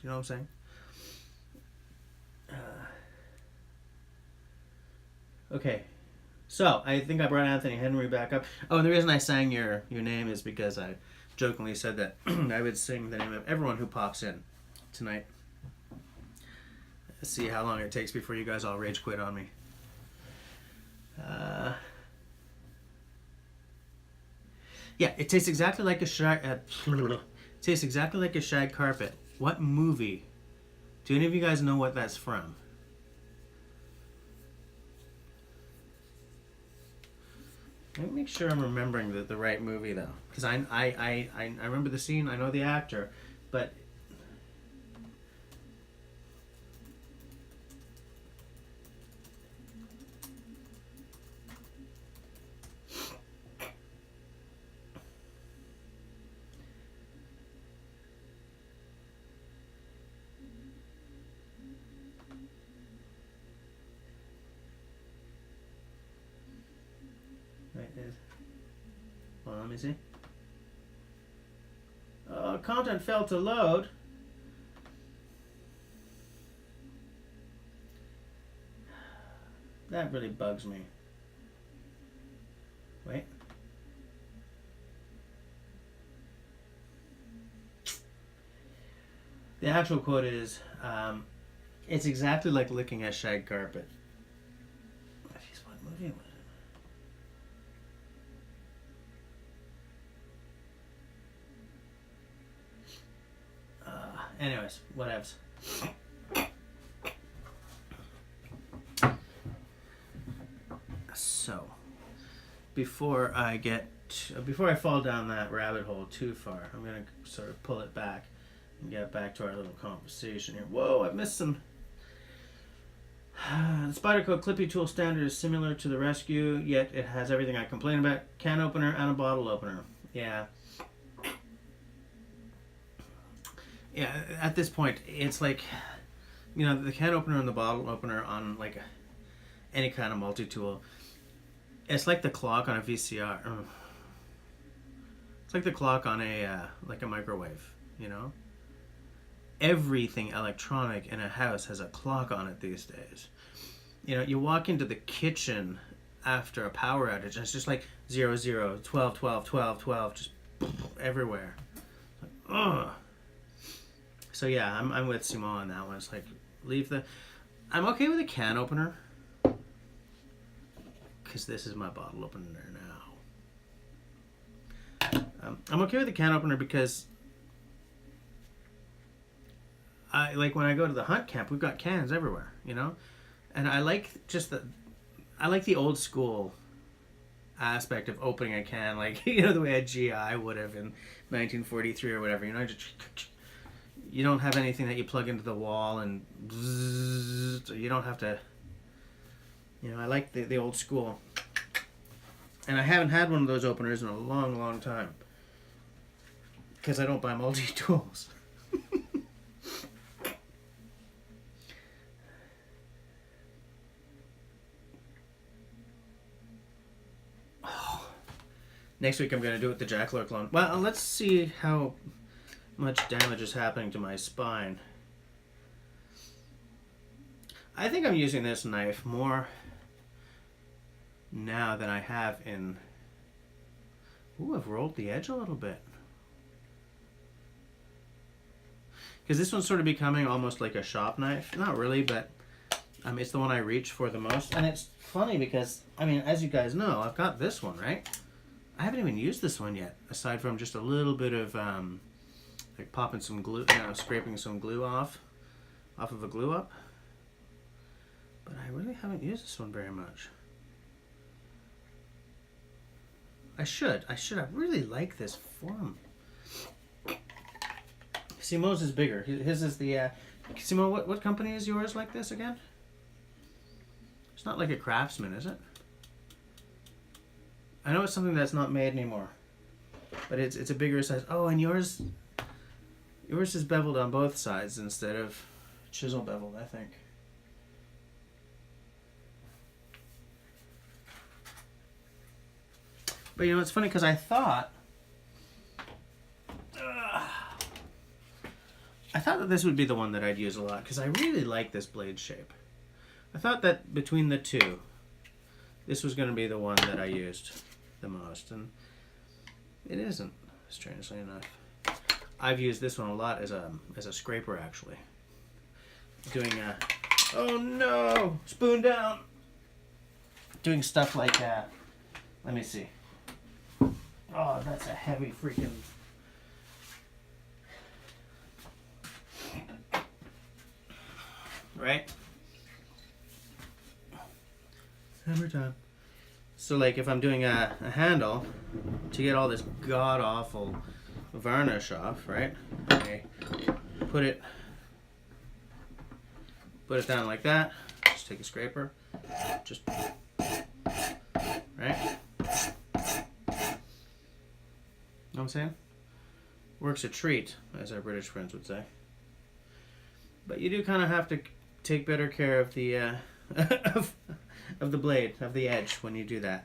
you know what I'm saying? Okay, so I think I brought Anthony Henry back up. Oh, and the reason I sang your name is because I jokingly said that I would sing the name of everyone who pops in tonight. Let's see how long it takes before you guys all rage quit on me. Yeah, it tastes exactly like a shag. It tastes exactly like a shag carpet. What movie? Do any of you guys know what that's from? Let me make sure I'm remembering the right movie though, because I remember the scene. I know the actor, but. Well, let me see. Oh, content failed to load. That really bugs me. Wait. The actual quote is, it's exactly like licking a shag carpet. Jeez, what movie was it? Anyways, whatevs. So, before I fall down that rabbit hole too far, I'm gonna sort of pull it back and get back to our little conversation here. Whoa, I've missed some. The Spyderco Clippy Tool Standard is similar to the Rescue, yet it has everything I complain about. Can opener and a bottle opener. Yeah. Yeah, at this point, it's like, you know, the can opener and the bottle opener on like any kind of multi-tool. It's like the clock on a VCR. It's like the clock on a like a microwave, you know? Everything electronic in a house has a clock on it these days. You know, you walk into the kitchen after a power outage and it's just like 0, 0, 12, 12, 12, 12, just everywhere. Like, ugh. So yeah, I'm with Simon on that one. It's like, leave the... I'm okay with a can opener. Because this is my bottle opener now. I'm okay with the can opener because I like when I go to the hunt camp, we've got cans everywhere, you know? And I like the old school aspect of opening a can, like, you know, the way a GI would have in 1943 or whatever, you know, just, you don't have anything that you plug into the wall and bzzz, you don't have to, you know, I like the old school. And I haven't had one of those openers in a long, long time. Because I don't buy multi-tools. Next week I'm going to do it with the Jackalope clone. Well, let's see how much damage is happening to my spine. I think I'm using this knife more now than I have in... Ooh, I've rolled the edge a little bit. Because this one's sort of becoming almost like a shop knife. Not really, but it's the one I reach for the most. And it's funny because, I mean, as you guys know, I've got this one, right? I haven't even used this one yet, aside from just a little bit of, like popping some glue, you know, scraping some glue off of a glue up. But I really haven't used this one very much. I should. I really like this form. Simo's is bigger. His is the, Simo, what company is yours like this again? It's not like a Craftsman, is it? I know it's something that's not made anymore, but it's a bigger size. Oh, and yours is beveled on both sides instead of chisel beveled, I think. But you know, it's funny because I thought that this would be the one that I'd use a lot because I really like this blade shape. I thought that between the two, this was going to be the one that I used the most, and it isn't, strangely enough. I've used this one a lot as a scraper, actually. Doing oh no, spoon down. Doing stuff like let me see. Oh, that's a heavy freaking. Right? Hammer time. So like if I'm doing a handle to get all this god awful varnish off, right? I put it down like that. Just take a scraper. Just right? Know what I'm saying? Works a treat, as our British friends would say. But you do kind of have to take better care of the of the blade, of the edge when you do that.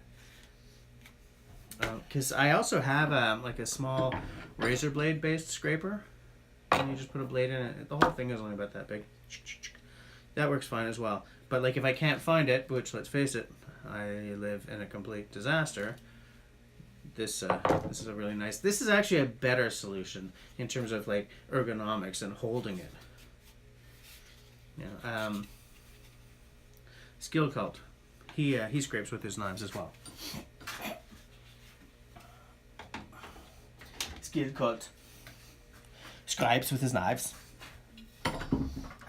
Because I also have like a small razor blade based scraper, and you just put a blade in it. The whole thing is only about that big. That works fine as well. But like if I can't find it, which let's face it, I live in a complete disaster. This is a really nice. This is actually a better solution in terms of like ergonomics and holding it. Yeah. Skill Cult. He scrapes with his knives as well. Skill Cult scrapes with his knives.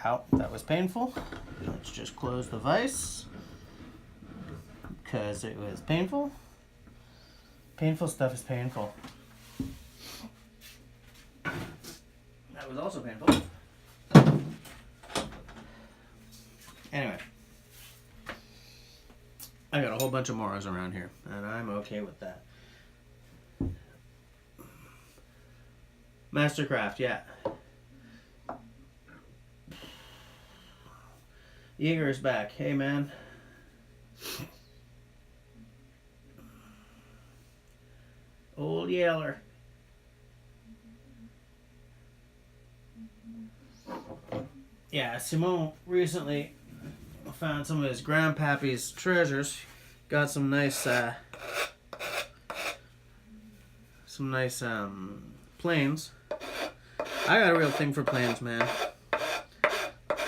Ow, that was painful. Let's just close the vise because it was painful. Painful stuff is painful. That was also painful. Anyway, I got a whole bunch of Moros around here, and I'm okay with that. Mastercraft, yeah. Yeager's back. Hey, man. Old Yeller. Yeah, Simone recently found some of his grandpappy's treasures. Got some nice planes. I got a real thing for planes, man.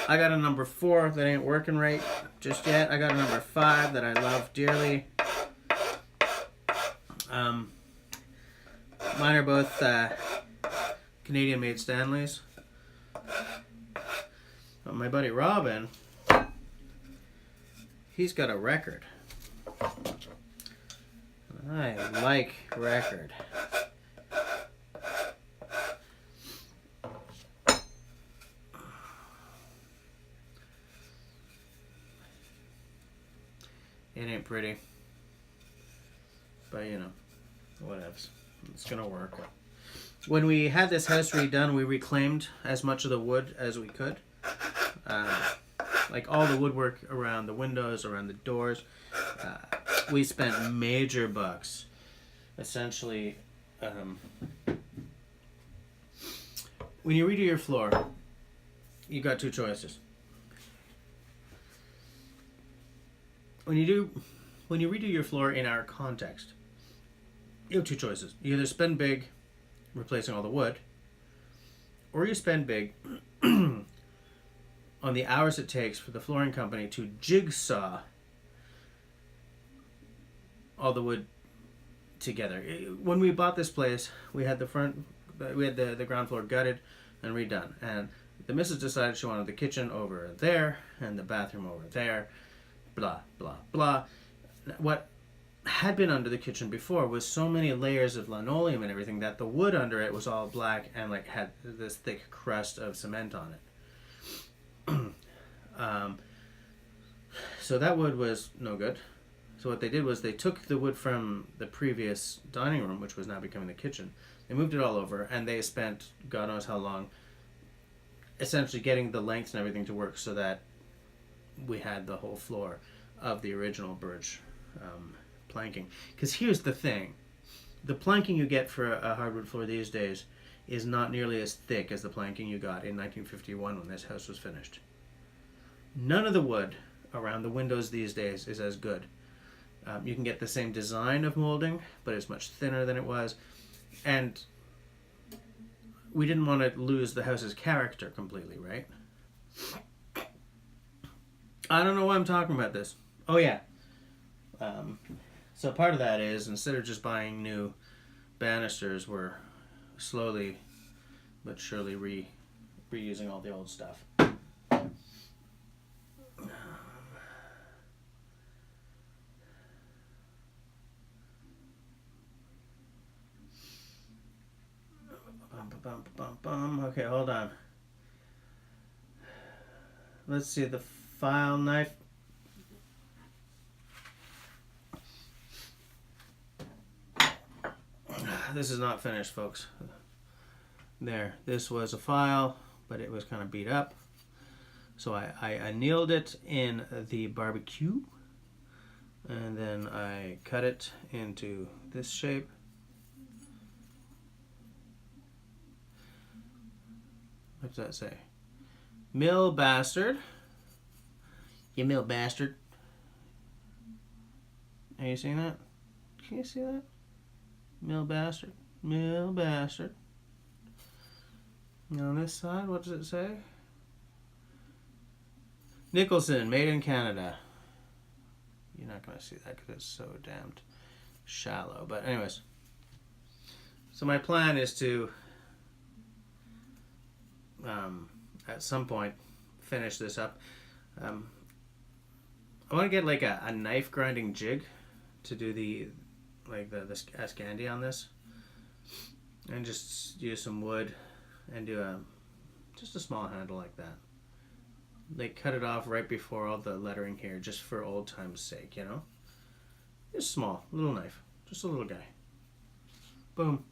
I got a number 4 that ain't working right just yet. I got a number 5 that I love dearly. Mine are both Canadian-made Stanleys. But my buddy Robin, he's got a record. I like record. It ain't pretty. But, you know, whatevs. It's gonna work. When we had this house redone, we reclaimed as much of the wood as we could. Like all the woodwork around the windows, around the doors. We spent major bucks. Essentially, when you redo your floor, you got 2 choices. When you redo your floor in our context, you have 2 choices. You either spend big replacing all the wood, or you spend big on the hours it takes for the flooring company to jigsaw all the wood together. When we bought this place, we had the ground floor gutted and redone, and the missus decided she wanted the kitchen over there and the bathroom over there, blah blah blah. What had been under the kitchen before was so many layers of linoleum and everything that the wood under it was all black and like had this thick crust of cement on it. So that wood was no good. So what they did was they took the wood from the previous dining room, which was now becoming the kitchen. They moved it all over, and they spent God knows how long essentially getting the lengths and everything to work so that we had the whole floor of the original birch planking. Because here's the thing. The planking you get for a hardwood floor these days is not nearly as thick as the planking you got in 1951 when this house was finished. None of the wood around the windows these days is as good. You can get the same design of molding, but it's much thinner than it was. And we didn't want to lose the house's character completely, right? I don't know why I'm talking about this. Oh, yeah. So part of that is, instead of just buying new banisters, we're slowly but surely reusing all the old stuff. Okay, hold on. Let's see the file knife. This is not finished, folks. There, this was a file, but it was kind of beat up. So I annealed it in the barbecue. And then I cut it into this shape. What does that say? Mill bastard. You mill bastard. Are you seeing that? Can you see that? Mill bastard. Mill bastard. And on this side, what does it say? Nicholson, made in Canada. You're not going to see that because it's so damned shallow. But anyways. So my plan is to, at some point, finish this up. I want to get like a knife grinding jig to do the Ascandi on this. And just use some wood and do just a small handle like that. They cut it off right before all the lettering here, just for old time's sake, you know? Just small, little knife, just a little guy. Boom.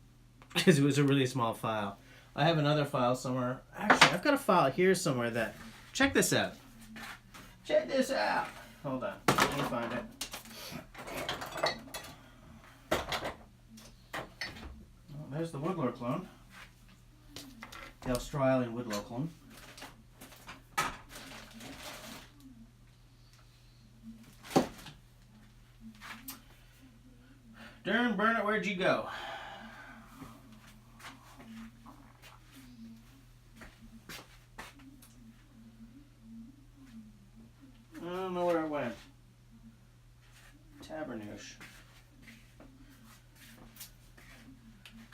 Because it was a really small file. I have another file somewhere. Actually, I've got a file here somewhere that... Check this out. Check this out. Hold on, let me find it. Well, there's the Woodlore clone. The Australian Woodlore clone. Darn, burn it, where'd you go? I don't know where it went. Tabernouche.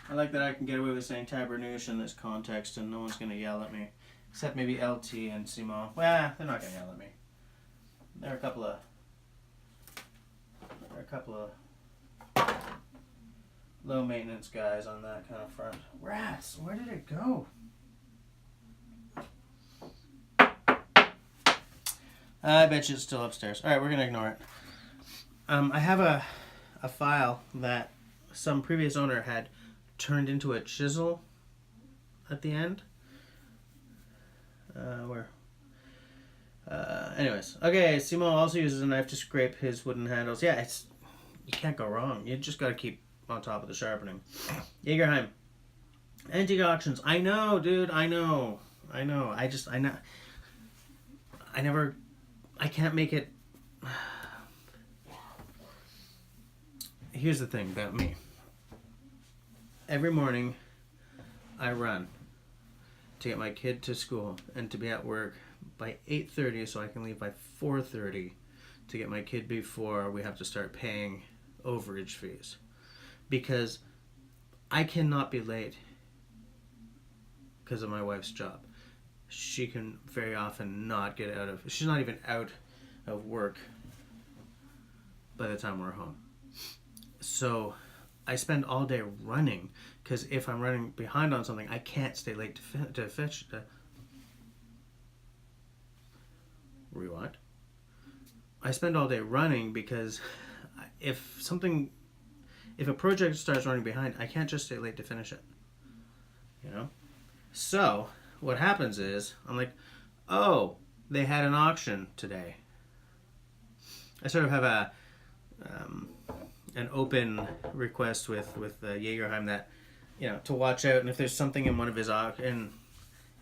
I like that I can get away with saying tabernouche in this context and no one's going to yell at me. Except maybe LT and Simon. Well, they're not going to yell at me. They're a couple of low maintenance guys on that kind of front. Rats, where did it go? I bet you it's still upstairs. Alright, we're going to ignore it. I have a file that some previous owner had turned into a chisel at the end. Anyways. Okay, Simon also uses a knife to scrape his wooden handles. Yeah, you can't go wrong. You just got to keep on top of the sharpening. Jagerheim. Antique auctions. I know, dude. I know. I can't make it. Here's the thing about me. Every morning, I run to get my kid to school and to be at work by 8:30 so I can leave by 4:30 to get my kid before we have to start paying overage fees. Because I cannot be late because of my wife's job. She can very often not get out of... She's not even out of work by the time we're home. So I spend all day running because if I'm running behind on something, I can't stay late to fetch... Rewind. I spend all day running because if a project starts running behind, I can't just stay late to finish it. You know? So, what happens is, I'm like, oh, they had an auction today. I sort of have an open request with Jagerheim that, to watch out, and if there's something in one of his in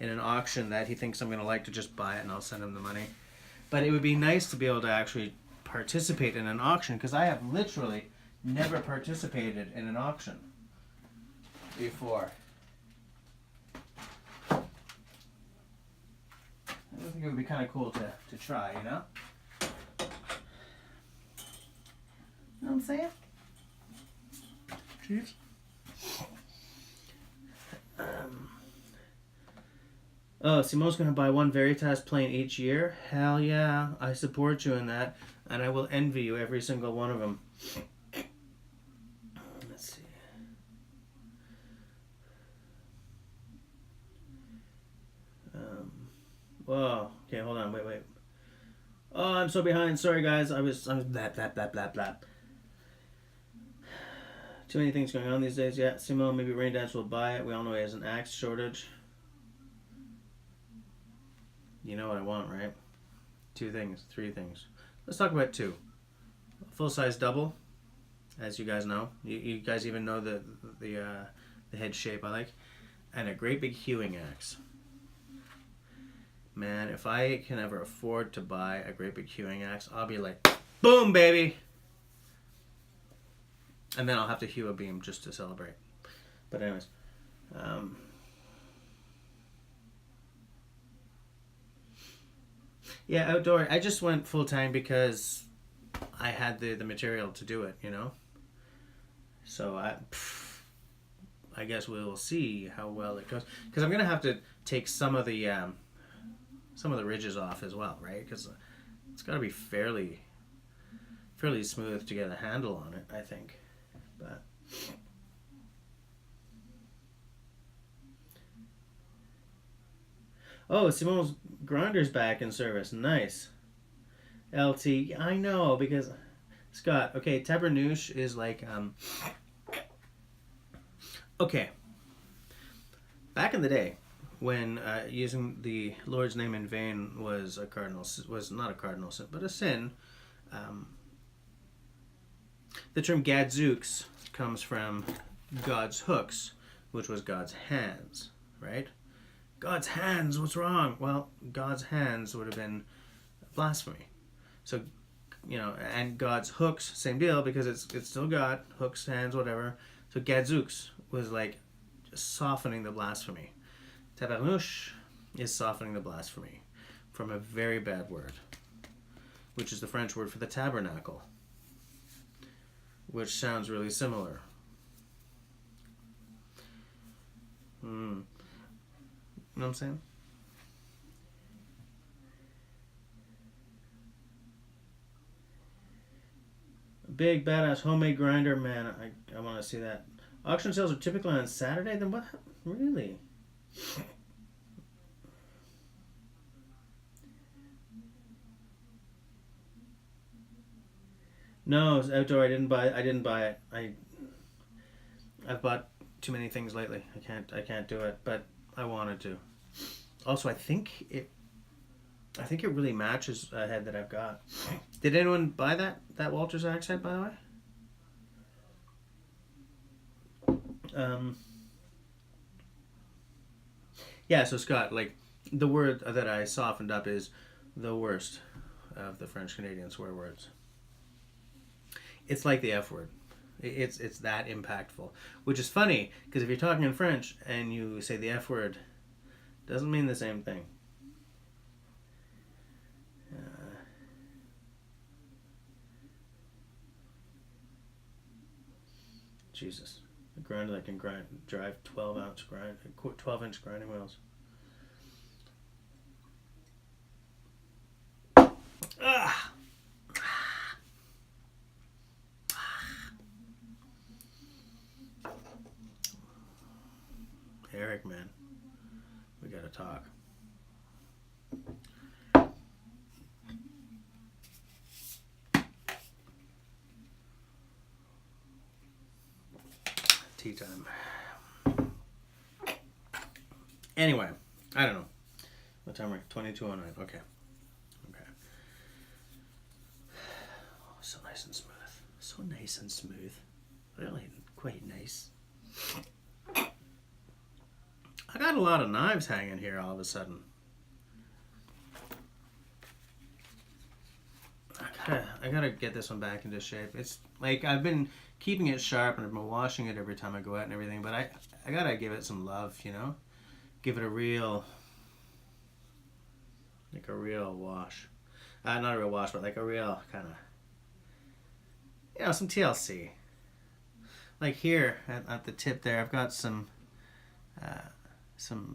an auction that he thinks I'm going to like, to just buy it and I'll send him the money. But it would be nice to be able to actually participate in an auction, because I have literally never participated in an auction before. I think it would be kind of cool to try, you know? You know what I'm saying? Cheers. Oh, Simon's going to buy one Veritas plane each year? Hell yeah, I support you in that, and I will envy you every single one of them. Let's see. Whoa. Okay, hold on. Wait. Oh, I'm so behind. Sorry, guys. I was blah. Too many things going on these days. Yeah, Simon, maybe Raindance will buy it. We all know he has an axe shortage. You know what I want, right? 2 things, 3 things. Let's talk about 2. full-size double, as you guys know. You guys even know the head shape I like. And a great big hewing axe. Man, if I can ever afford to buy a great big hewing axe, I'll be like, boom, baby! And then I'll have to hew a beam just to celebrate. But anyways. Yeah, outdoor. I just went full-time because I had the material to do it, you know? So I guess we'll see how well it goes. Because I'm going to have to take some of the ridges off as well, right? Because it's got to be fairly smooth to get a handle on it, I think. But oh, Simone's grinder's back in service. Nice. LT, I know, because Scott, okay, Tabernouche is like okay. Back in the day, when using the Lord's name in vain was not a cardinal sin, but a sin, the term gadzooks comes from God's hooks, which was God's hands, right? God's hands, what's wrong? Well, God's hands would have been blasphemy. So, you know, and God's hooks, same deal, because it's still God, hooks, hands, whatever. So gadzooks was like softening the blasphemy. Tabernouche is softening the blasphemy from a very bad word, which is the French word for the tabernacle, which sounds really similar. You know what I'm saying? Big badass homemade grinder, man. I want to see that. Auction sales are typically on Saturday. Then what? Really? No, it's outdoor. I didn't buy it. I've bought too many things lately. I can't do it, but I wanted to. Also, I think it really matches a head that I've got. Did anyone buy that Walter's axe head, by the way? Yeah, so Scott, like, the word that I softened up is the worst of the French Canadian swear words. It's like the F word. It's that impactful, which is funny because if you're talking in French and you say the F word, it doesn't mean the same thing. Jesus, a grinder that can drive 12-inch grinding wheels. Ah. Eric, man, we gotta talk. Tea time. Anyway, I don't know. What time are we? 22:09. Okay. Oh, so nice and smooth. So nice and smooth. Really quite nice. I got a lot of knives hanging here all of a sudden. I gotta get this one back into shape. It's like I've been keeping it sharp and I've been washing it every time I go out and everything, but I gotta give it some love, you know? Give it a real wash. Not a real wash, but like a real kind of, you know, some TLC. Like here at the tip there, I've got some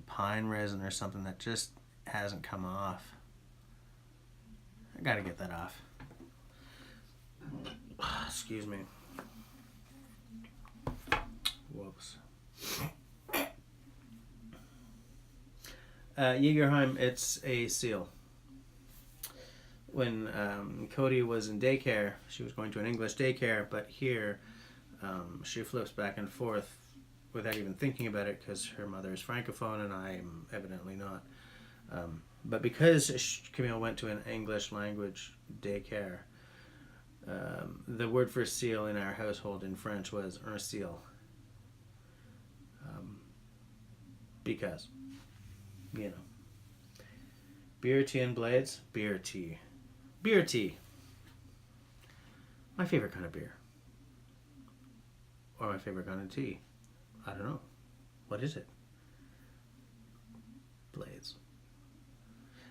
pine resin or something that just hasn't come off. I gotta get that off. Excuse me. Whoops. Jägerheim, it's a seal. When Cody was in daycare, she was going to an English daycare, but here she flips back and forth without even thinking about it because her mother is Francophone and I'm evidently not. But because Camille went to an English language daycare, The word for seal in our household in French was un seal. Because, you know. Beer, tea, and blades? Beer, tea. Beer, tea. My favorite kind of beer. Or my favorite kind of tea. I don't know. What is it? Blades.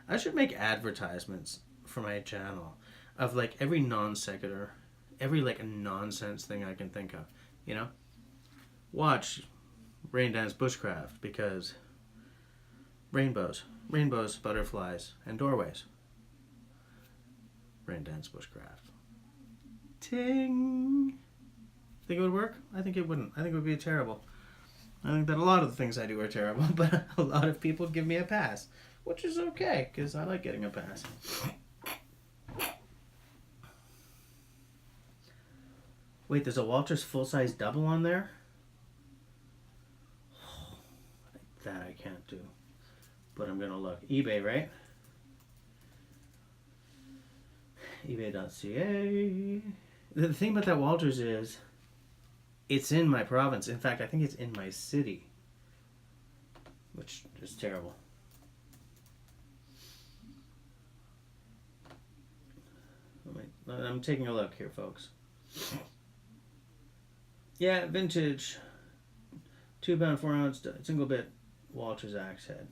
I should make advertisements for my channel of like every non sequitur, every like nonsense thing I can think of. You know? Watch RaindanceBushcraft because rainbows, butterflies, and doorways. RaindanceBushcraft. Ting! Think it would work? I think it wouldn't. I think it would be terrible. I think that a lot of the things I do are terrible, but a lot of people give me a pass, which is okay, because I like getting a pass. Wait, there's a Walters full-size double on there? That I can't do. But I'm going to look. eBay, right? eBay.ca. The thing about that Walters is it's in my province. In fact, I think it's in my city. Which is terrible. I'm taking a look here, folks. Yeah, vintage. 2 pound, 4 ounce, single bit Walters axe head.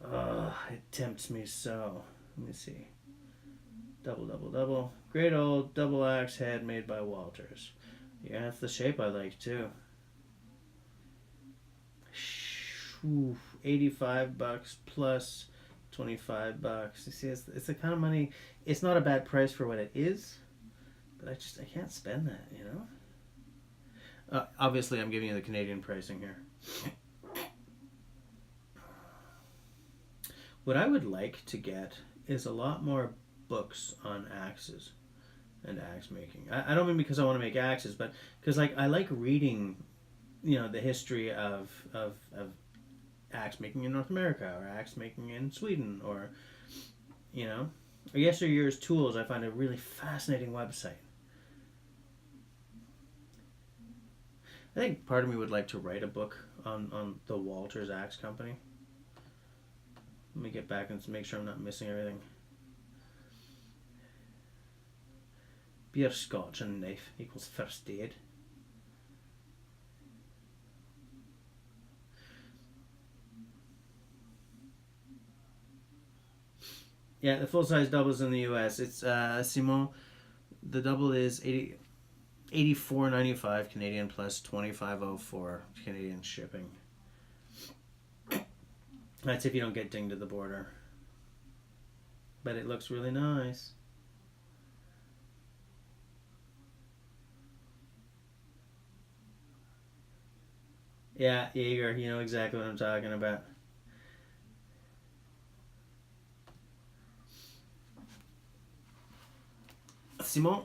It tempts me so. Let me see. Double. Great old double axe head made by Walters. Yeah, that's the shape I like too. Ooh, $85 plus $25. You see, it's the kind of money. It's not a bad price for what it is, but I can't spend that, you know. Obviously, I'm giving you the Canadian pricing here. What I would like to get is a lot more books on axes and axe making. I don't mean because I want to make axes, but because like I like reading, you know, the history of axe making in North America or axe making in Sweden, or you know, or Yesteryear's Tools. I find a really fascinating website. I think part of me would like to write a book on the Walters Axe Company. Let me get back and make sure I'm not missing everything. Beer, scotch, and knife equals first aid. Yeah, the full-size doubles in the U.S. It's Simon. The double is $84.95 Canadian plus $25.04 Canadian shipping. That's if you don't get dinged at the border. But it looks really nice. Yeah, Jaeger, you know exactly what I'm talking about. Simon.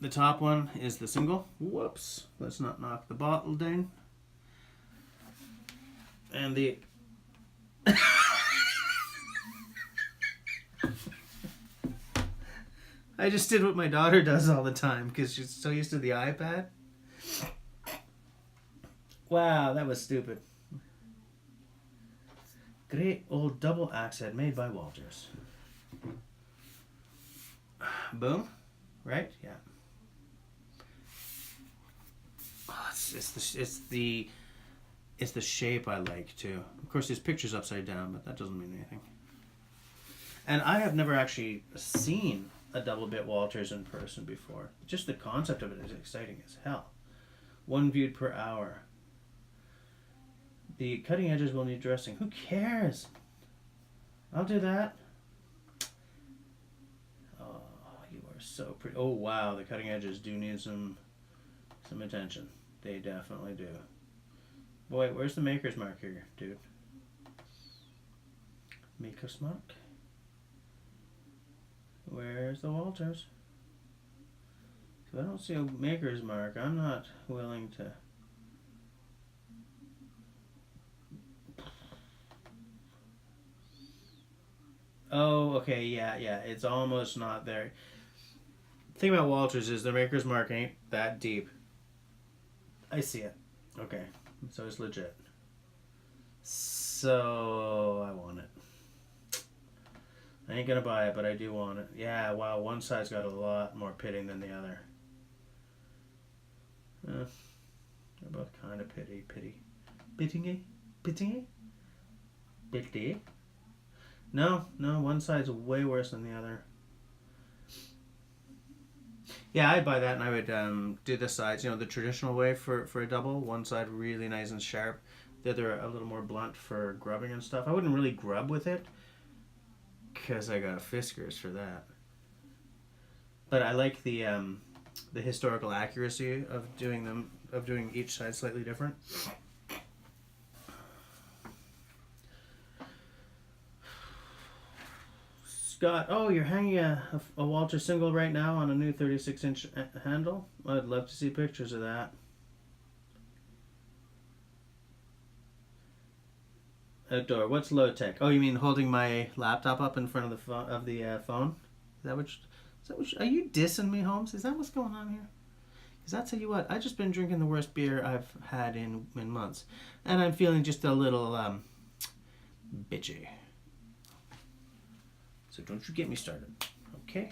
The top one is the single. Whoops. Let's not knock the bottle down. And the... I just did what my daughter does all the time because she's so used to the iPad. Wow, that was stupid. Great old double axe head made by Walters. Boom. Right? Yeah. Oh, it's the shape I like too. Of course, this picture's upside down, but that doesn't mean anything. And I have never actually seen a double bit Walters in person before. Just the concept of it is exciting as hell. 1 viewed per hour. The cutting edges will need dressing. Who cares? I'll do that. Oh, you are so pretty. Oh wow, the cutting edges do need some attention. They definitely do. Boy, where's the maker's mark here, dude? Maker's mark? Where's the Walters? If I don't see a maker's mark, I'm not willing to... Oh, okay, yeah, yeah. It's almost not there. The thing about Walters is the maker's mark ain't that deep. I see it. Okay, so it's legit. So I want it. I ain't gonna buy it, but I do want it. Yeah, wow, one side's got a lot more pitting than the other. They're both kind of pitty. Pitting? Pitty? No, one side's way worse than the other. Yeah, I'd buy that, and I would do the sides, the traditional way for a double. One side really nice and sharp, the other a little more blunt for grubbing and stuff. I wouldn't really grub with it, because I got Fiskars for that. But I like the historical accuracy of doing each side slightly different. Scott, oh, you're hanging a Walter single right now on a new 36-inch handle? I'd love to see pictures of that. Outdoor, what's low tech? Oh, you mean holding my laptop up in front of the phone? Are you dissing me, Holmes? Is that what's going on here? Because I tell you what, I've just been drinking the worst beer I've had in months, and I'm feeling just a little bitchy. So don't you get me started, okay?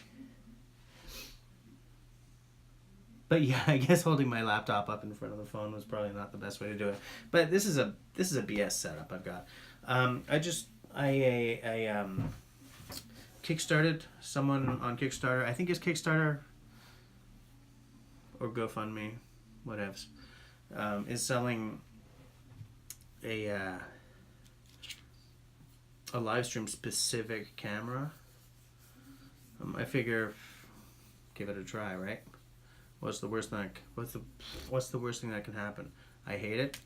But yeah, I guess holding my laptop up in front of the phone was probably not the best way to do it. But this is a BS setup I've got. I kickstarted someone on Kickstarter. I think it's Kickstarter or GoFundMe, whatevs. Is selling a live stream specific camera. I figure give it a try, right? What's the worst thing that can happen? I hate it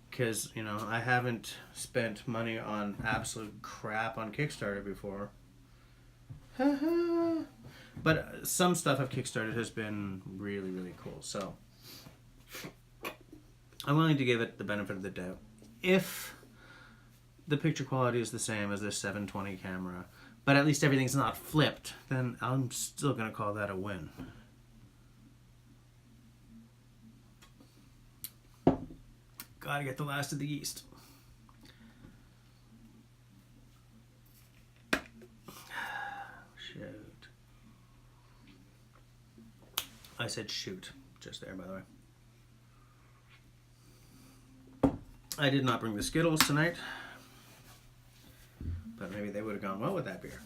because I haven't spent money on absolute crap on Kickstarter before. But some stuff I've kickstarted has been really, really cool. So I'm willing to give it the benefit of the doubt. If the picture quality is the same as this 720 camera, but at least everything's not flipped, then I'm still going to call that a win. Gotta get the last of the yeast. Shoot. I said shoot just there, by the way. I did not bring the Skittles tonight, but maybe they would have gone well with that beer.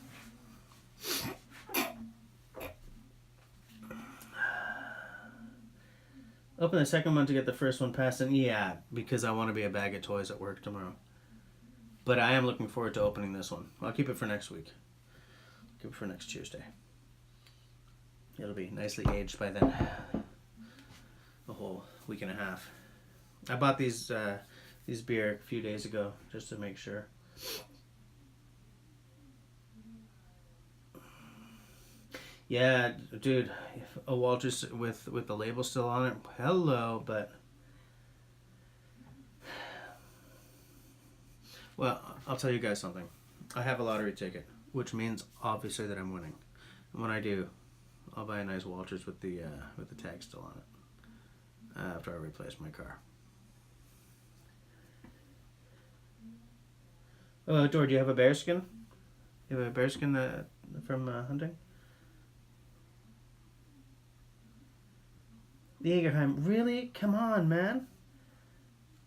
Open the second one to get the first one passed in. Yeah, because I want to be a bag of toys at work tomorrow. But I am looking forward to opening this one. I'll keep it for next week. Keep it for next Tuesday. It'll be nicely aged by then. A whole week and a half. I bought these beer a few days ago just to make sure. Yeah, dude, a Walters with the label still on it. Hello, but well, I'll tell you guys something. I have a lottery ticket, which means obviously that I'm winning. And when I do, I'll buy a nice Walters with the tag still on it after I replace my car. Oh, Dor, do you have a bearskin? You have a bearskin from hunting? The Jägerheim, really? Come on, man.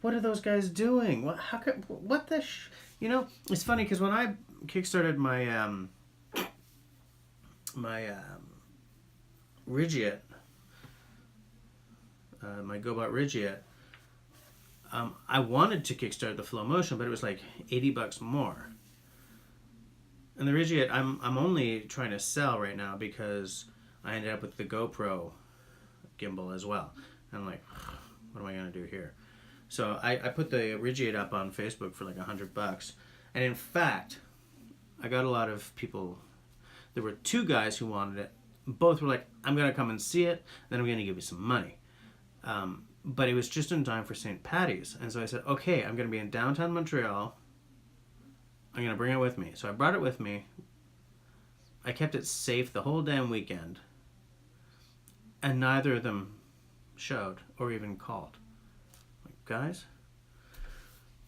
What are those guys doing? What the it's funny because when I kickstarted my Ridgiet, my GoBot Ridgiet, I wanted to kickstart the Flow Motion, but it was like $80 more. And the Ridgiet, I'm only trying to sell right now because I ended up with the GoPro gimbal as well. And I'm like, what am I going to do here? So I put the Ridgiet up on Facebook for like $100. And in fact, I got a lot of people. There were two guys who wanted it. Both were like, I'm going to come and see it, then I'm going to give you some money. But it was just in time for St. Patty's. And so I said, okay, I'm going to be in downtown Montreal I'm gonna bring it with me. So I brought it with me. I kept it safe the whole damn weekend, and neither of them showed or even called. Like, guys.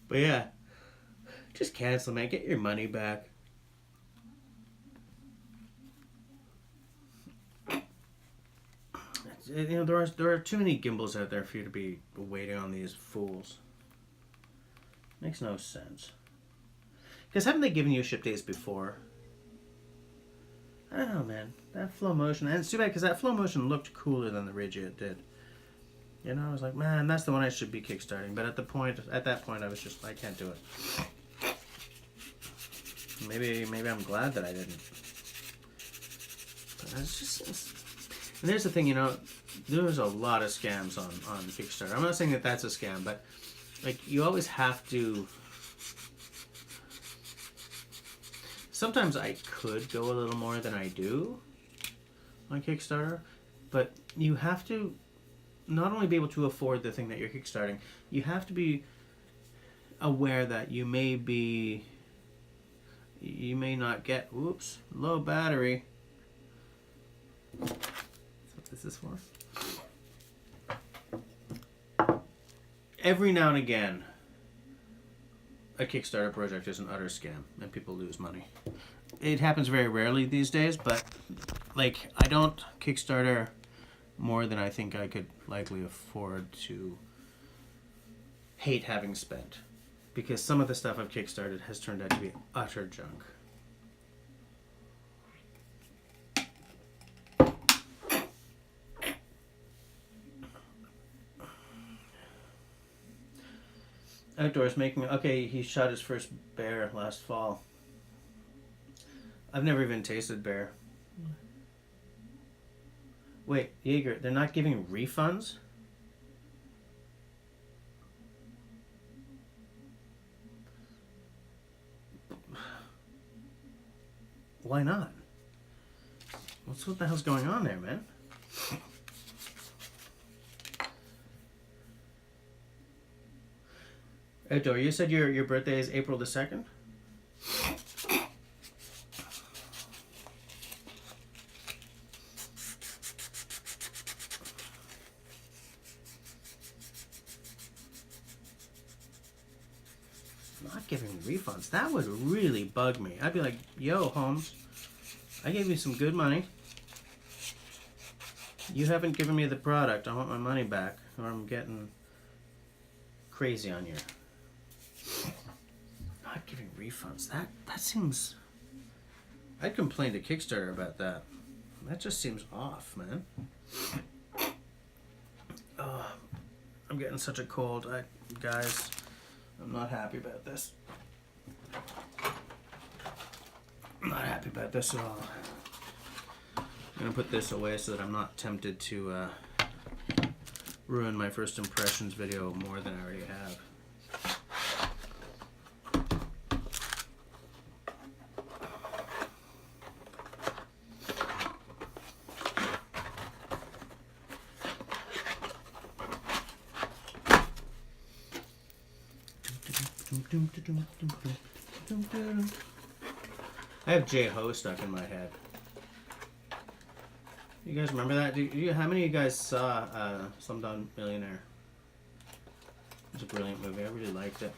But yeah, just cancel, man. Get your money back. You know, there are too many gimbals out there for you to be waiting on these fools. Makes no sense. Because haven't they given you ship dates before? I don't know, man. That flow motion, and it's too bad because that flow motion looked cooler than the Rigid did. You know, I was like, man, that's the one I should be kickstarting. But at that point, I was just, I can't do it. Maybe I'm glad that I didn't. But it's just. And there's the thing, you know, there's a lot of scams on Kickstarter. I'm not saying that that's a scam, but like you always have to. Sometimes I could go a little more than I do on Kickstarter, but you have to not only be able to afford the thing that you're kickstarting, you have to be aware that you may not get, whoops, low battery. That's what this is for. Every now and again, a Kickstarter project is an utter scam and people lose money. It happens very rarely these days, but like I don't Kickstarter more than I think I could likely afford to hate having spent, because some of the stuff I've Kickstarted has turned out to be utter junk. Outdoors making, okay, he shot his first bear last fall. I've never even tasted bear. Wait, Jaeger, they're not giving refunds? Why not? What the hell's going on there, man? Outdoor, you said your birthday is April the 2nd? Not giving refunds. That would really bug me. I'd be like, yo, Holmes, I gave you some good money. You haven't given me the product. I want my money back, or I'm getting crazy on you. Not giving refunds. That seems... I'd complain to Kickstarter about that. That just seems off, man. Oh, I'm getting such a cold. Guys, I'm not happy about this. I'm not happy about this at all. I'm going to put this away so that I'm not tempted to ruin my first impressions video more than I already have. I have J-Ho stuck in my head. You guys remember that? How many of you guys saw Slumdog Millionaire? It was a brilliant movie. I really liked it.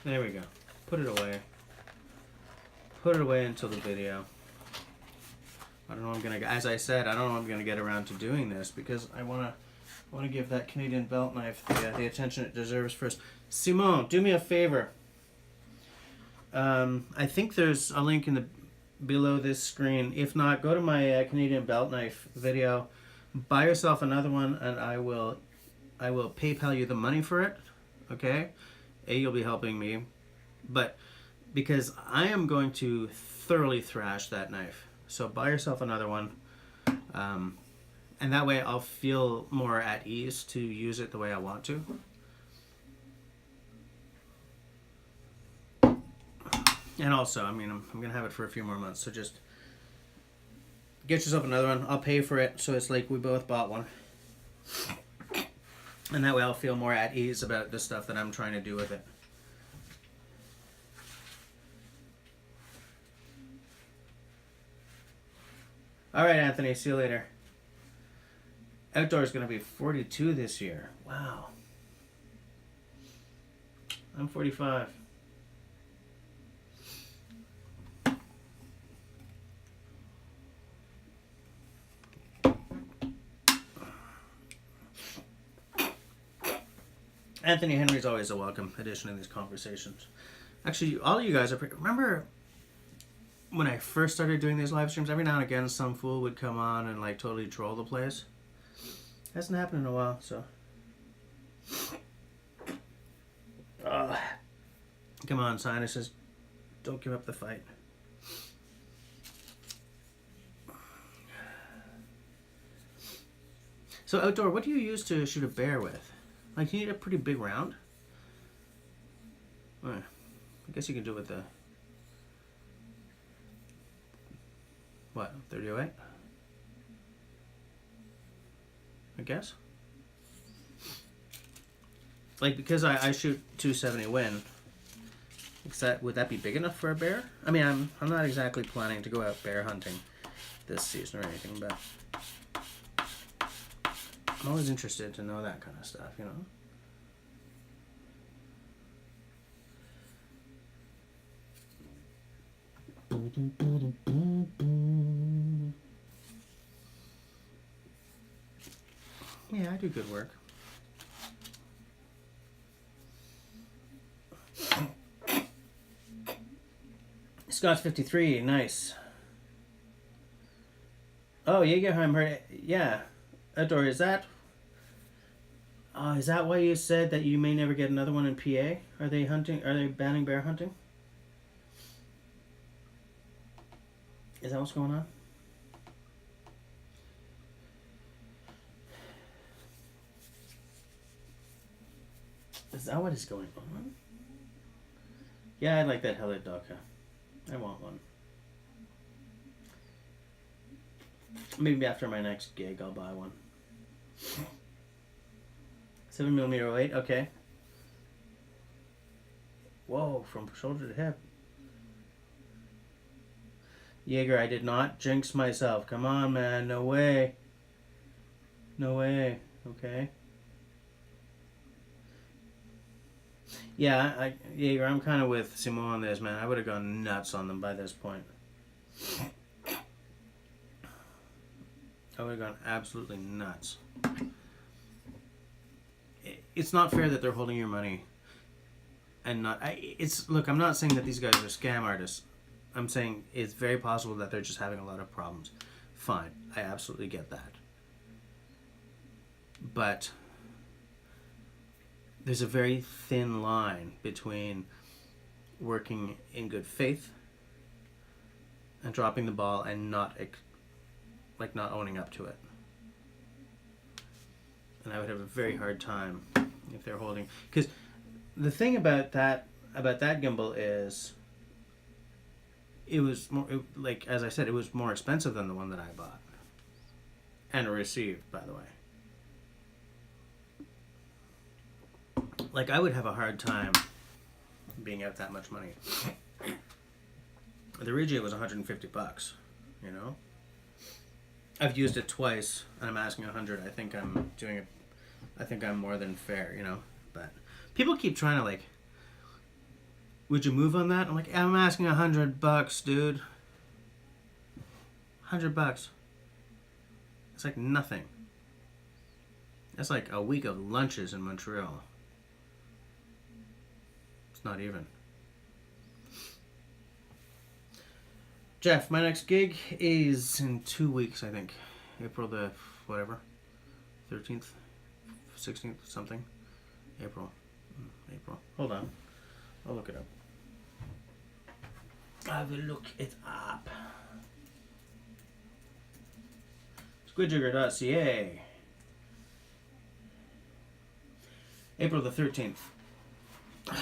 There we go. Put it away. Put it away until the video. I don't know. As I said, I don't know. I'm gonna get around to doing this because I wanna give that Canadian belt knife the attention it deserves first. Simon, do me a favor. I think there's a link in the below this screen. If not, go to my Canadian belt knife video. Buy yourself another one, and I will PayPal you the money for it. Okay? You'll be helping me, but because I am going to thoroughly thrash that knife. So buy yourself another one, and that way I'll feel more at ease to use it the way I want to. And also, I mean, I'm going to have it for a few more months, so just get yourself another one. I'll pay for it, so it's like we both bought one. And that way I'll feel more at ease about the stuff that I'm trying to do with it. All right, Anthony, see you later. Outdoor is going to be 42 this year. Wow. I'm 45. Anthony Henry's always a welcome addition in these conversations. Actually, all you guys are... Remember when I first started doing these live streams, every now and again some fool would come on and like totally troll the place? Hasn't happened in a while, so... Come on, sinuses. Don't give up the fight. So outdoor, what do you use to shoot a bear with? Like, you need a pretty big round? I guess you can do it with the... What, 3008? I guess? Like, because I shoot 270 Win, would that be big enough for a bear? I mean, I'm not exactly planning to go out bear hunting this season or anything, but I'm always interested to know that kind of stuff, you know? Yeah, I do good work. Scott's 53, nice. Oh, Jaegerheim, yeah. Outdoor, is that why you said that you may never get another one in PA? Are they banning bear hunting? Is that what's going on? Is that what is going on? Yeah, I like that Hellet Doka. I want one. Maybe after my next gig I'll buy one. 7mm 08, okay. Whoa, from shoulder to hip. Jaeger, I did not jinx myself. Come on, man. No way. No way. Okay. Yeah, Jaeger, I'm kind of with Simon on this, man. I would have gone nuts on them by this point. I would have gone absolutely nuts. It's not fair that they're holding your money and not... Look, I'm not saying that these guys are scam artists. I'm saying it's very possible that they're just having a lot of problems. Fine. I absolutely get that. But there's a very thin line between working in good faith and dropping the ball and not owning up to it. And I would have a very hard time if they're holding... Because the thing about that gimbal is... It was more, as I said, it was more expensive than the one that I bought. And received, by the way. Like, I would have a hard time being out that much money. The Regia was $150, you know? I've used it twice, and I'm asking $100. I think I'm more than fair, you know? But people keep trying to, would you move on that? I'm like, I'm asking $100, dude. $100. It's like nothing. That's like a week of lunches in Montreal. It's not even. Jeff, my next gig is in 2 weeks, I think. April the, whatever, 13th, 16th, something. April. Hold on. I'll look it up. I will look it up. Squidjigger.ca. April the 13th. I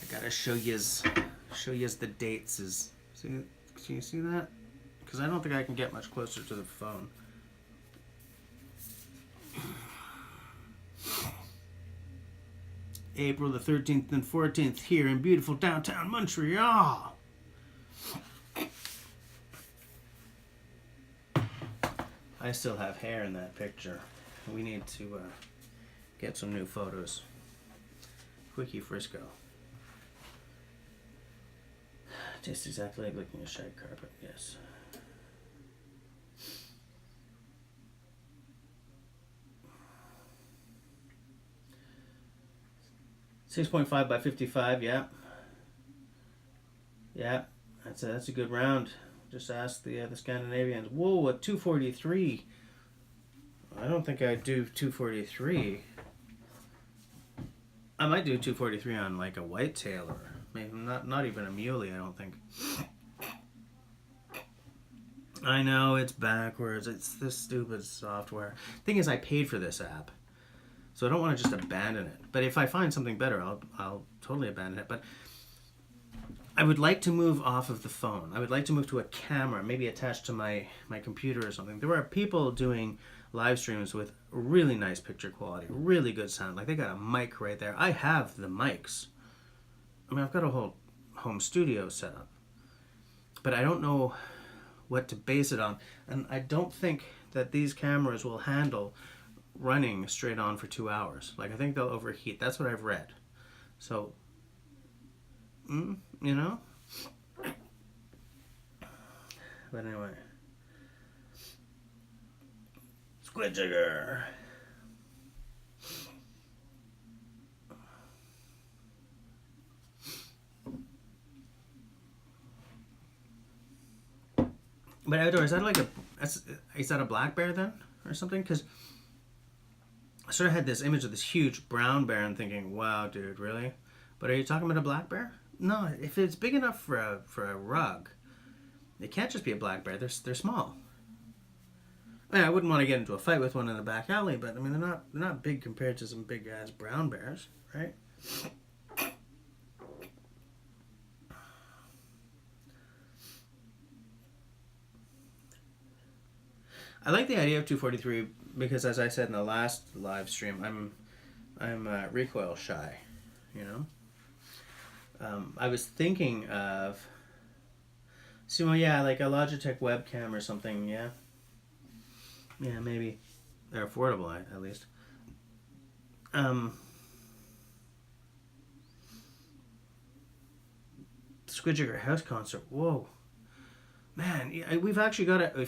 gotta show yous the dates. Can you see that? Because I don't think I can get much closer to the phone. April the 13th and 14th here in beautiful downtown Montreal. I still have hair in that picture. We need to get some new photos. Quickie Frisco. Tastes exactly like licking a shag carpet, yes. .5 by 55, yeah. Yeah, that's a good round. Just ask the Scandinavians. Whoa, a 243. I don't think I'd do 243. I might do 243 on like a whitetail or maybe not even a muley, I don't think. I know it's backwards. It's this stupid software. Thing is, I paid for this app. So I don't want to just abandon it. But if I find something better, I'll totally abandon it. But I would like to move off of the phone. I would like to move to a camera, maybe attached to my computer or something. There are people doing live streams with really nice picture quality, really good sound. Like they got a mic right there. I have the mics. I mean, I've got a whole home studio set up. But I don't know what to base it on. And I don't think that these cameras will handle running straight on for 2 hours. Like, I think they'll overheat. That's what I've read. So, you know? But anyway. Squid jigger. But outdoor, is that like is that a black bear then? Or something? Because I sort of had this image of this huge brown bear and thinking, wow, dude, really? But are you talking about a black bear? No, if it's big enough for a rug, it can't just be a black bear. They're small. I mean, I wouldn't want to get into a fight with one in the back alley, but I mean, they're not big compared to some big ass brown bears, right? I like the idea of 243 because, as I said in the last live stream, I'm recoil shy, you know. I was thinking of, like a Logitech webcam or something, yeah, maybe they're affordable at least. Squid Jigger house concert. Whoa, man, we've actually got a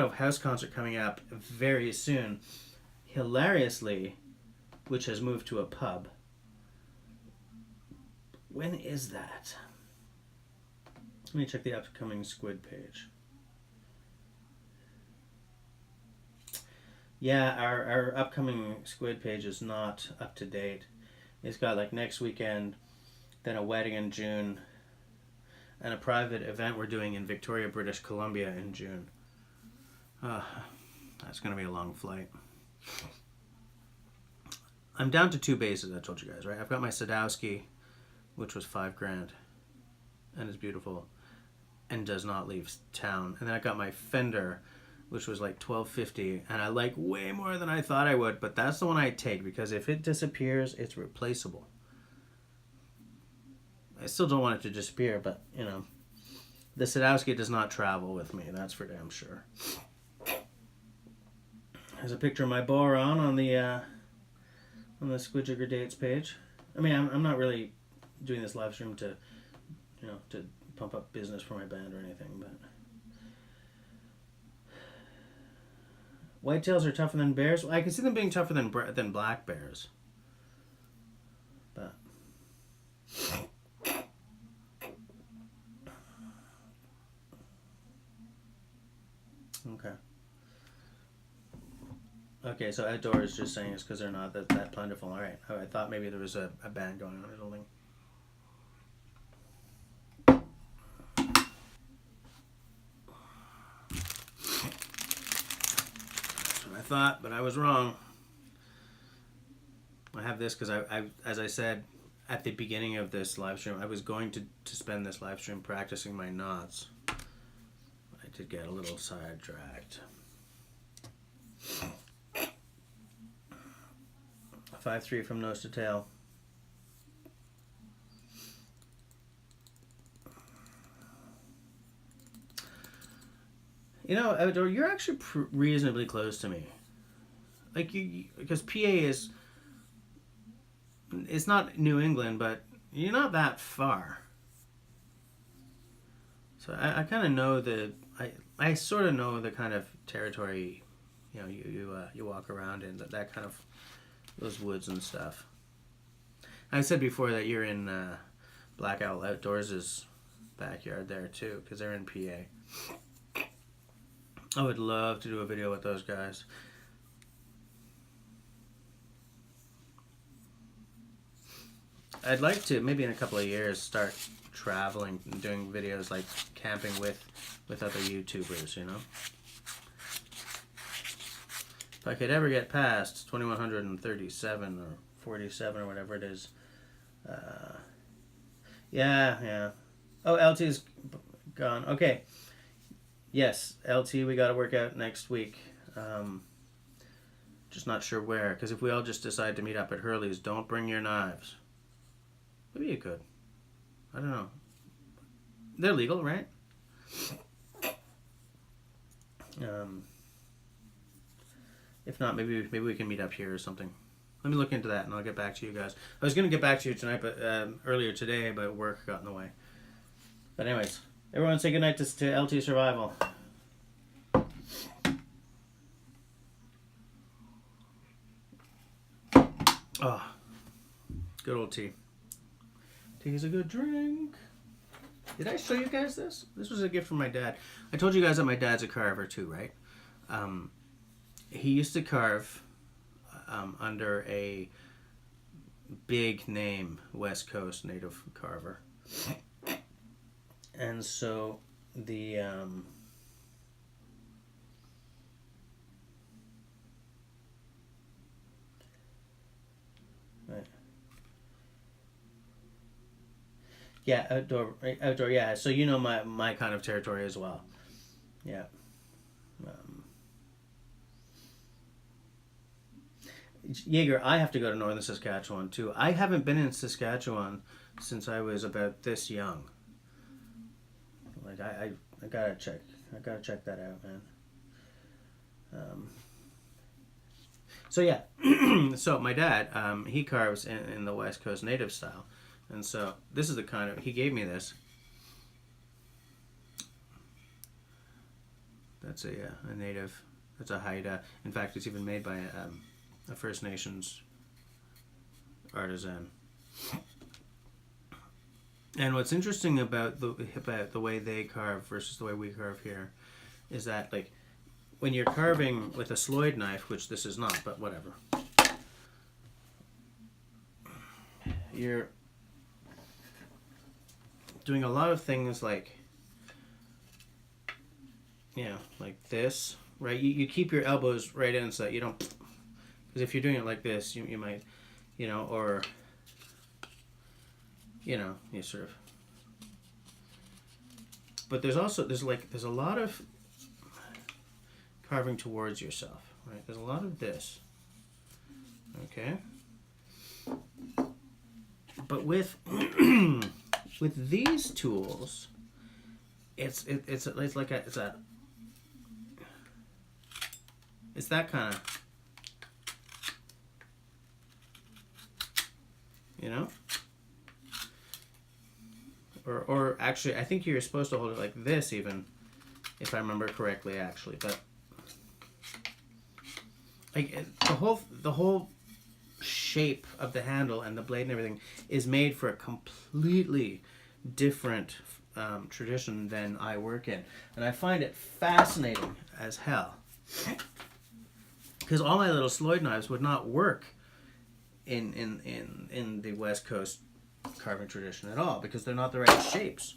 house concert coming up very soon, hilariously, which has moved to a pub. When is that? Let me check the upcoming squid page. Yeah, our upcoming squid page is not up to date. It's got like next weekend, then a wedding in June, and a private event we're doing in Victoria, British Columbia in June. That's going to be a long flight. I'm down to 2 bases, I told you guys, right? I've got my Sadowski, which was $5,000 and is beautiful and does not leave town. And then I got my Fender, which was like $12.50, and I like way more than I thought I would, but that's the one I take because if it disappears, it's replaceable. I still don't want it to disappear, but you know, the Sadowski does not travel with me, that's for damn sure. There's a picture of my Boron on the Squid Jigger Dates page. I mean, I'm not really doing this live stream to, you know, to pump up business for my band or anything, but whitetails are tougher than bears. Well, I can see them being tougher than black bears, but okay. Okay, so outdoor is just saying it's because they're not that plentiful. All right. I thought maybe there was a band going on or something. That's what I thought, but I was wrong. I have this because I, as I said at the beginning of this live stream, I was going to spend this live stream practicing my knots. I did get a little sidetracked. 5-3 from nose to tail. You know, Outdoor, you're actually reasonably close to me. Like because PA is, it's not New England, but you're not that far. So I kind of know I sort of know the kind of territory, you know, you walk around in, that kind of, those woods and stuff. I said before that you're in Black Owl Outdoors' backyard there too, because they're in PA. I would love to do a video with those guys. I'd like to, maybe in a couple of years, start traveling and doing videos like camping with other YouTubers, you know? If I could ever get past 2137 or 47 or whatever it is. Yeah. Oh, LT's gone. Okay. Yes, LT, we got to work out next week. Just not sure where, because if we all just decide to meet up at Hurley's, don't bring your knives. Maybe you could. I don't know. They're legal, right? If not, maybe we can meet up here or something. Let me look into that and I'll get back to you guys. I was going to get back to you tonight, but earlier today, but work got in the way. But anyways, everyone say goodnight to LT Survival. Oh, good old tea. Tea is a good drink. Did I show you guys this? This was a gift from my dad. I told you guys that my dad's a carver too, right? He used to carve under a big name West Coast native carver. And so the yeah, outdoor, yeah. So you know my kind of territory as well. Yeah. Jaeger, I have to go to northern Saskatchewan too. I haven't been in Saskatchewan since I was about this young. Like I gotta check. I gotta check that out, man. So yeah, so my dad, he carves in the West Coast native style, and so this is the kind of, he gave me this. That's a native. That's a Haida. In fact, it's even made by a First Nations artisan. And what's interesting about the way they carve versus the way we carve here is that, like, when you're carving with a Sloyd knife, which this is not, but whatever, you're doing a lot of things like, you know, like this, right? You keep your elbows right in so that you don't, because if you're doing it like this, you might, you know, or, you know, you sort of. But there's a lot of carving towards yourself, right? There's a lot of this, okay? But with with these tools, it's that kind of, you know? Or actually, I think you're supposed to hold it like this even, if I remember correctly, actually. But like the whole shape of the handle and the blade and everything is made for a completely different tradition than I work in, and I find it fascinating as hell. Because all my little Sloyd knives would not work in the West Coast carving tradition at all, because they're not the right shapes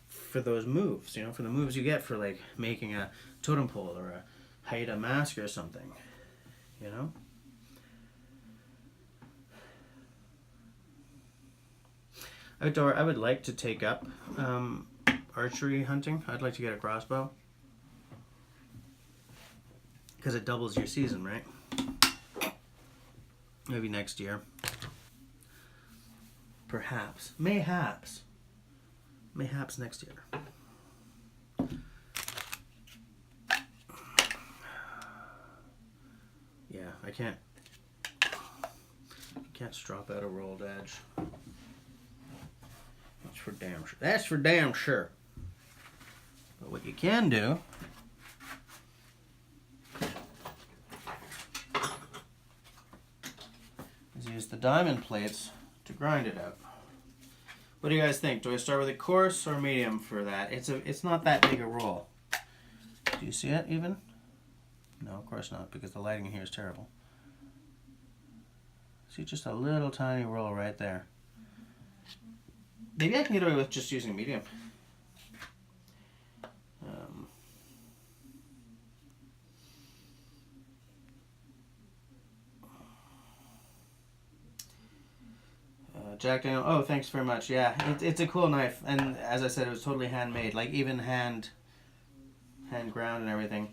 for those moves, you know, for the moves you get for like making a totem pole or a Haida mask or something, you know. Outdoor, I would like to take up archery hunting. I'd like to get a crossbow because it doubles your season, right? Maybe next year. Perhaps. Mayhaps next year. I can't strop out a rolled edge. That's for damn sure. That's for damn sure. But what you can do is use the diamond plates to grind it out. What do you guys think? Do I start with a coarse or medium for that? It's not that big a roll. Do you see it even? No, of course not, because the lighting in here is terrible. See, just a little tiny roll right there. Maybe I can get away with just using medium. Jack Daniel, oh, thanks very much. Yeah, it's a cool knife, and as I said, it was totally handmade, like even hand ground and everything.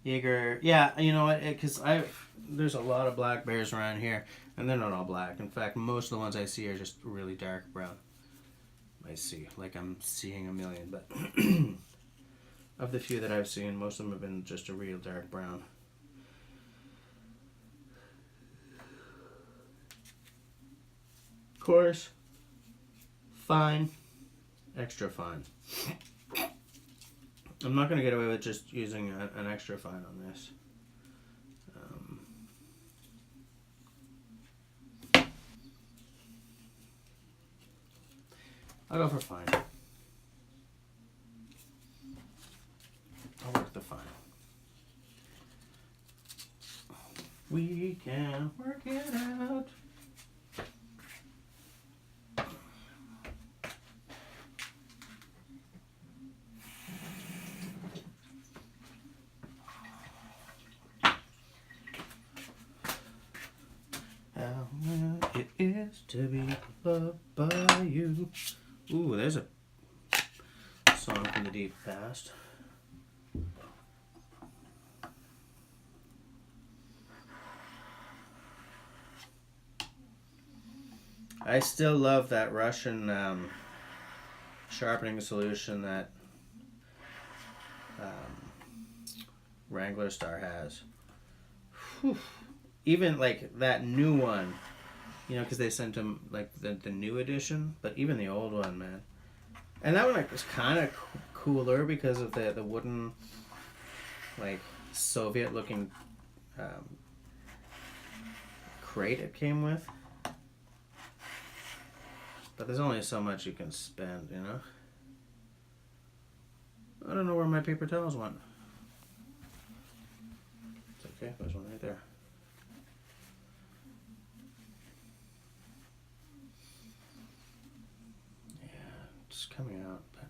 Jaeger, yeah, you know what? Because there's a lot of black bears around here, and they're not all black. In fact, most of the ones I see are just really dark brown. I see, like I'm seeing a million, but of the few that I've seen, most of them have been just a real dark brown. Coarse, fine, extra fine. I'm not going to get away with just using an extra fine on this. I'll go for fine. I'll work the fine. We can work it out. How it is to be loved by you. Ooh, there's a song from the deep past. I still love that Russian sharpening solution that Wrangler Star has. Whew. Even like that new one, you know, because they sent him like the new edition, but even the old one, man. And that one like was kind of cooler because of the wooden, like Soviet looking crate it came with. But there's only so much you can spend, you know. I don't know where my paper towels went. It's okay, there's one right there. Coming out, but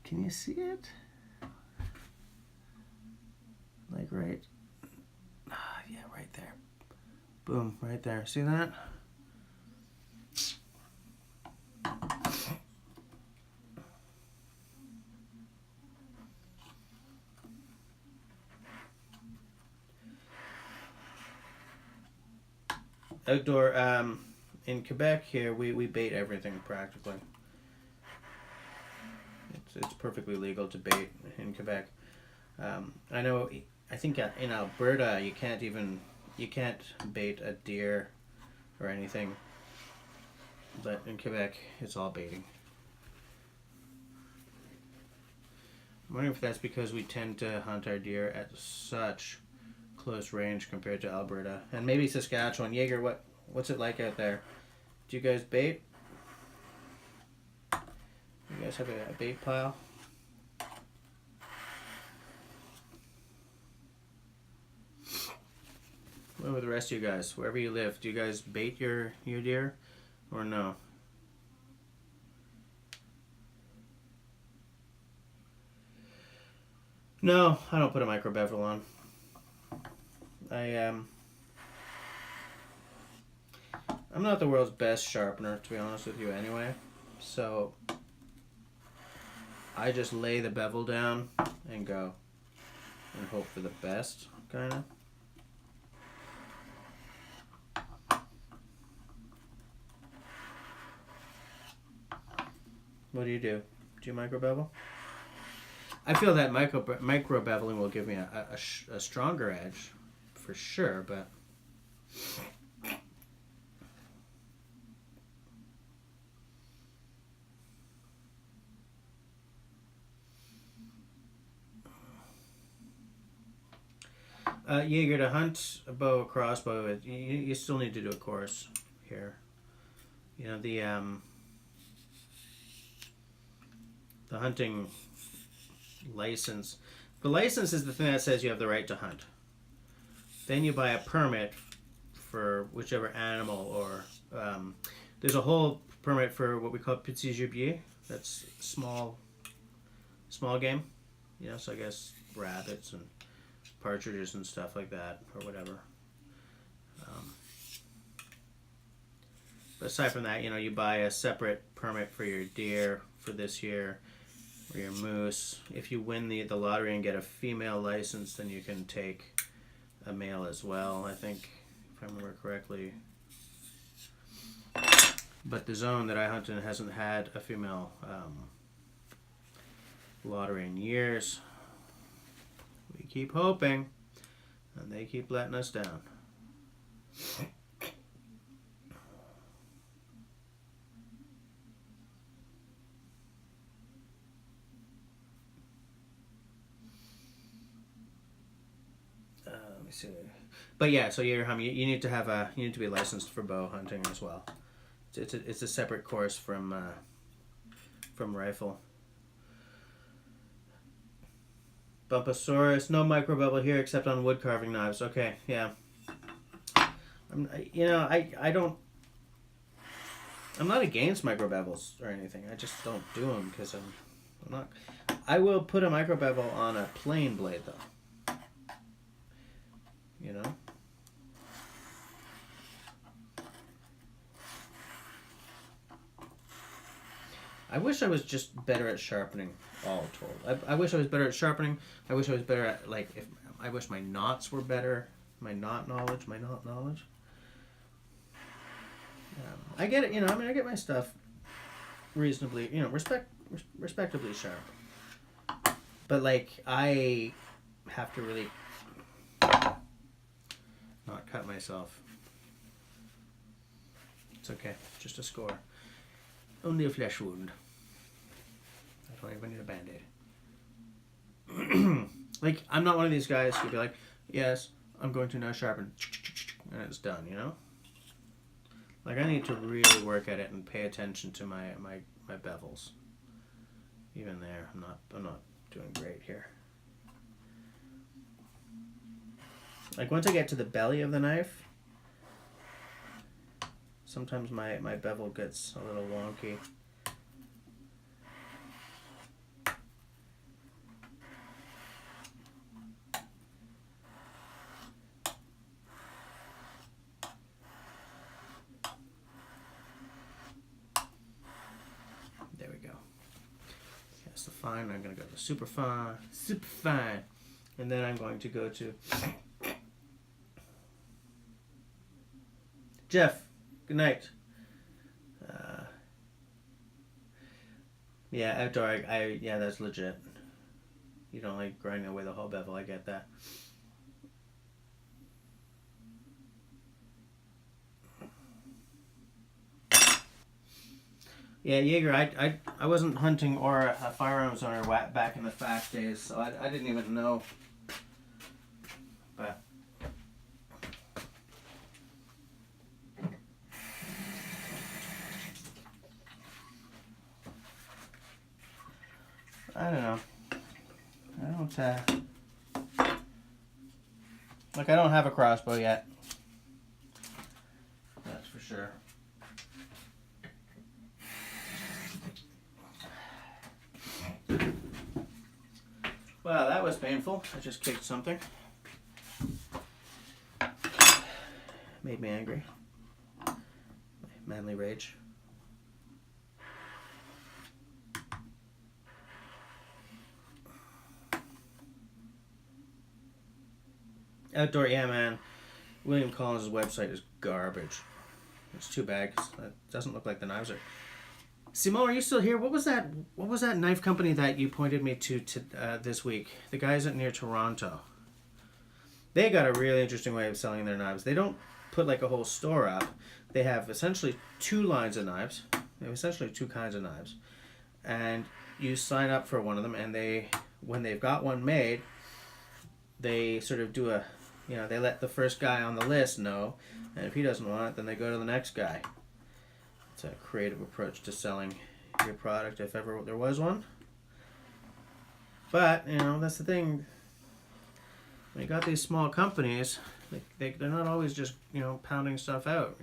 can you see it? Like right, yeah, right there. Boom, right there. See that? Outdoor, in Quebec here, we bait everything practically. It's perfectly legal to bait in Quebec. I know. I think in Alberta you can't bait a deer or anything. But in Quebec it's all baiting. I'm wondering if that's because we tend to hunt our deer at such close range compared to Alberta, and maybe Saskatchewan. Jaeger, what's it like out there? Do you guys bait? You guys have a bait pile? What about the rest of you guys? Wherever you live, do you guys bait your deer or no? No, I don't put a micro bevel on. I'm not the world's best sharpener, to be honest with you anyway. So I just lay the bevel down and go and hope for the best, kind of. What do? Do you micro bevel? I feel that micro beveling will give me a stronger edge, for sure, but... Jaeger, to hunt a bow, a crossbow, you still need to do a course here. You know, the hunting license. The license is the thing that says you have the right to hunt. Then you buy a permit for whichever animal, or there's a whole permit for what we call petit gibier. That's small game. You know, so I guess rabbits and partridges and stuff like that, or whatever. But aside from that, you know, you buy a separate permit for your deer for this year, or your moose. If you win the lottery and get a female license, then you can take a male as well, I think, if I remember correctly. But the zone that I hunt in hasn't had a female lottery in years. We keep hoping, and they keep letting us down. Let me see. But yeah, so you need to be licensed for bow hunting as well. It's a separate course from rifle. Bumposaurus, no micro bevel here except on wood carving knives. Okay, yeah. I'm not against micro bevels or anything. I just don't do them because I'm not. I will put a micro bevel on a plain blade though. You know. I wish I was just better at sharpening, all told. I wish I was better at sharpening. I wish I was better at, I wish my knots were better. My knot knowledge. I get it, you know, I get my stuff reasonably, you know, respectably sharp. But, I have to really not cut myself. It's okay. Just a score. Only a flesh wound. I don't even need a band-aid. I'm not one of these guys who'd be like, yes, I'm going to now sharpen, and it's done, you know? I need to really work at it and pay attention to my bevels. Even there, I'm not doing great here. Once I get to the belly of the knife, sometimes my bevel gets a little wonky. There we go. That's the fine. I'm going to go to super fine. And then I'm going to go to Jeff. Good night. Yeah, outdoor. Yeah, that's legit. You don't like grinding away the whole bevel. I get that. Yeah, Jaeger. I wasn't hunting or a firearms owner back in the FAC days, so I didn't even know. But I don't know. I don't have a crossbow yet. That's for sure. Wow, that was painful. I just kicked something. Made me angry. Manly rage. Outdoor, yeah, man. William Collins' website is garbage. It's too bad because it doesn't look like the knives are Simon, are you still here? What was that? What was that knife company that you pointed me to this week? The guys near Toronto. They got a really interesting way of selling their knives. They don't put like a whole store up. They have essentially two lines of knives. They have essentially two kinds of knives, and you sign up for one of them. And they, when they've got one made, they sort of do a, they let the first guy on the list know, and if he doesn't want it, then they go to the next guy. It's a creative approach to selling your product, if ever there was one. But, that's the thing. When you got these small companies, they're not always just, pounding stuff out,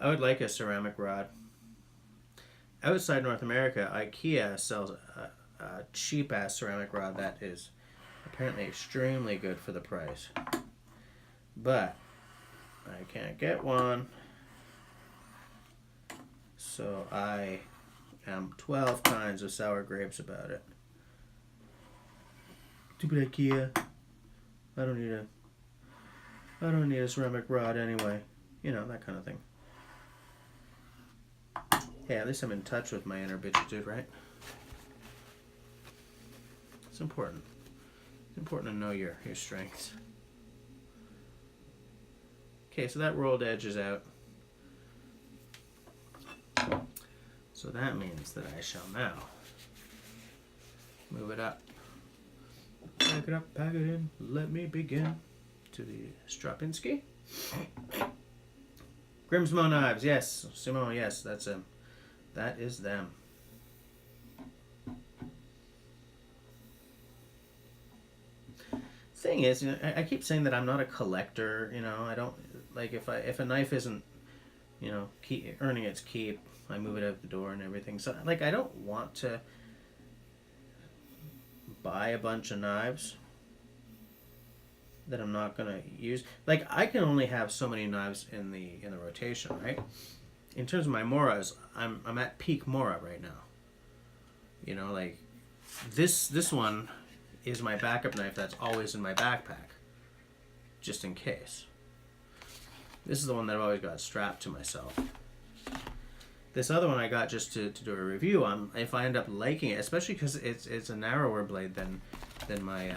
I would like a ceramic rod. Outside North America, IKEA sells a cheap-ass ceramic rod that is apparently extremely good for the price. But I can't get one, so I am 12 kinds of sour grapes about it. Stupid IKEA. I don't need a ceramic rod anyway. That kind of thing. Hey, at least I'm in touch with my inner bitch dude, right? It's important. It's important to know your strengths. Okay, so that rolled edge is out. So that means that I shall now move it up. Pack it up, pack it in. Let me begin to the Strapinski. Grimsmo knives, yes. Simone, yes, that's him. That is them. Thing is, I keep saying that I'm not a collector. I don't like if a knife isn't, earning its keep, I move it out the door and everything. So I don't want to buy a bunch of knives that I'm not gonna use. Like, I can only have so many knives in the rotation, right? In terms of my Moras, I'm at peak Mora right now. This one is my backup knife that's always in my backpack, just in case. This is the one that I've always got strapped to myself. This other one I got just to do a review on. If I end up liking it, especially because it's a narrower blade than my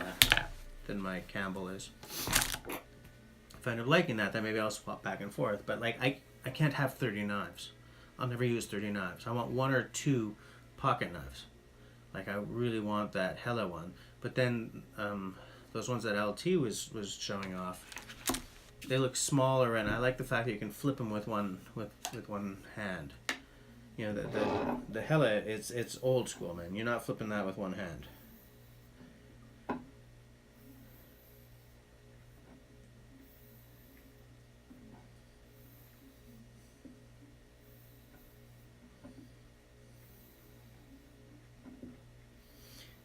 Campbell is. If I end up liking that, then maybe I'll swap back and forth. But I can't have 30 knives. I'll never use 30 knives. I want one or two pocket knives. I really want that Hella one. But then those ones that LT was showing off, they look smaller, and I like the fact that you can flip them with one hand. The Hella, it's old school, man. You're not flipping that with one hand.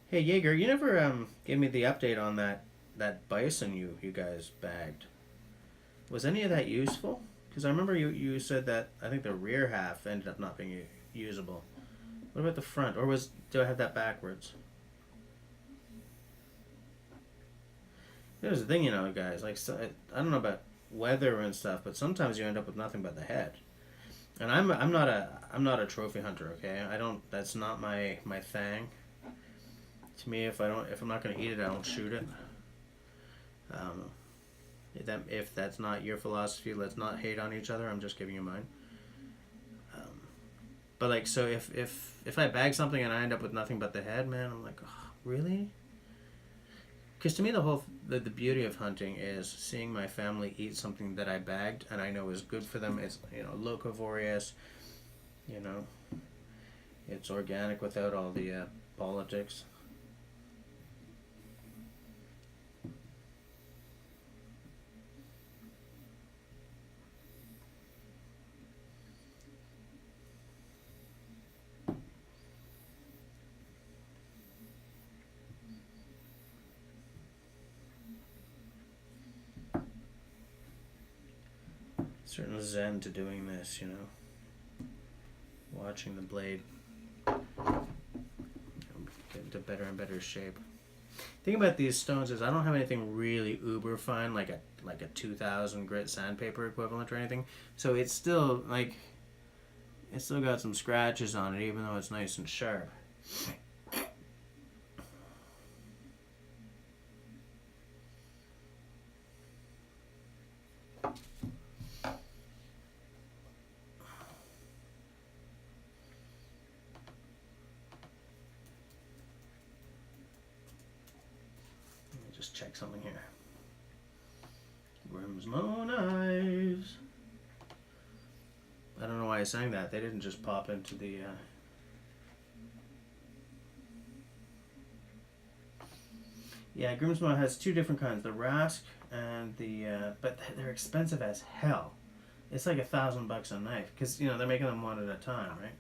Hey Jaeger, you never gave me the update on that bison you guys bagged. Was any of that useful? Because I remember you said that I think the rear half ended up not being usable. What about the front? Or do I have that backwards? Here's the thing, guys. I don't know about weather and stuff, but sometimes you end up with nothing but the head. And I'm not a trophy hunter, okay? That's not my thing. To me, if I'm not going to eat it, I don't shoot it. If that's not your philosophy, let's not hate on each other. I'm just giving you mine. But so if I bag something and I end up with nothing but the head, man, I'm like, oh, really? Because to me, the beauty of hunting is seeing my family eat something that I bagged and I know is good for them. It's locavorious. It's organic without all the politics. certain zen to doing this, you know. Watching the blade get into better and better shape. The thing about these stones is I don't have anything really uber fine, like a 2000 grit sandpaper equivalent or anything. So it's still like, it's still got some scratches on it, even though it's nice and sharp. Just check something here. Grimm's no knives. I don't know why I sang that. They didn't just pop into the. Yeah, Grimsmo has two different kinds: the Rask and the. But they're expensive as hell. It's like $1,000 a knife because you know they're making them one at a time, right?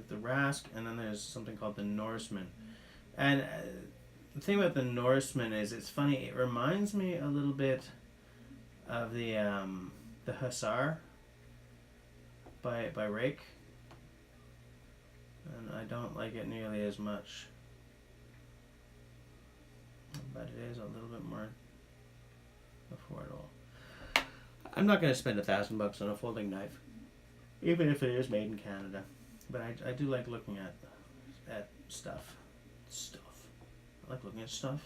The Rask, and then there's something called the Norseman. And the thing about the Norseman is it's funny. It reminds me a little bit of the Hussar by Rake, and I don't like it nearly as much. But it is a little bit more affordable. I'm not going to spend $1,000 on a folding knife, even if it is made in Canada. But I do like looking at stuff. I like looking at stuff.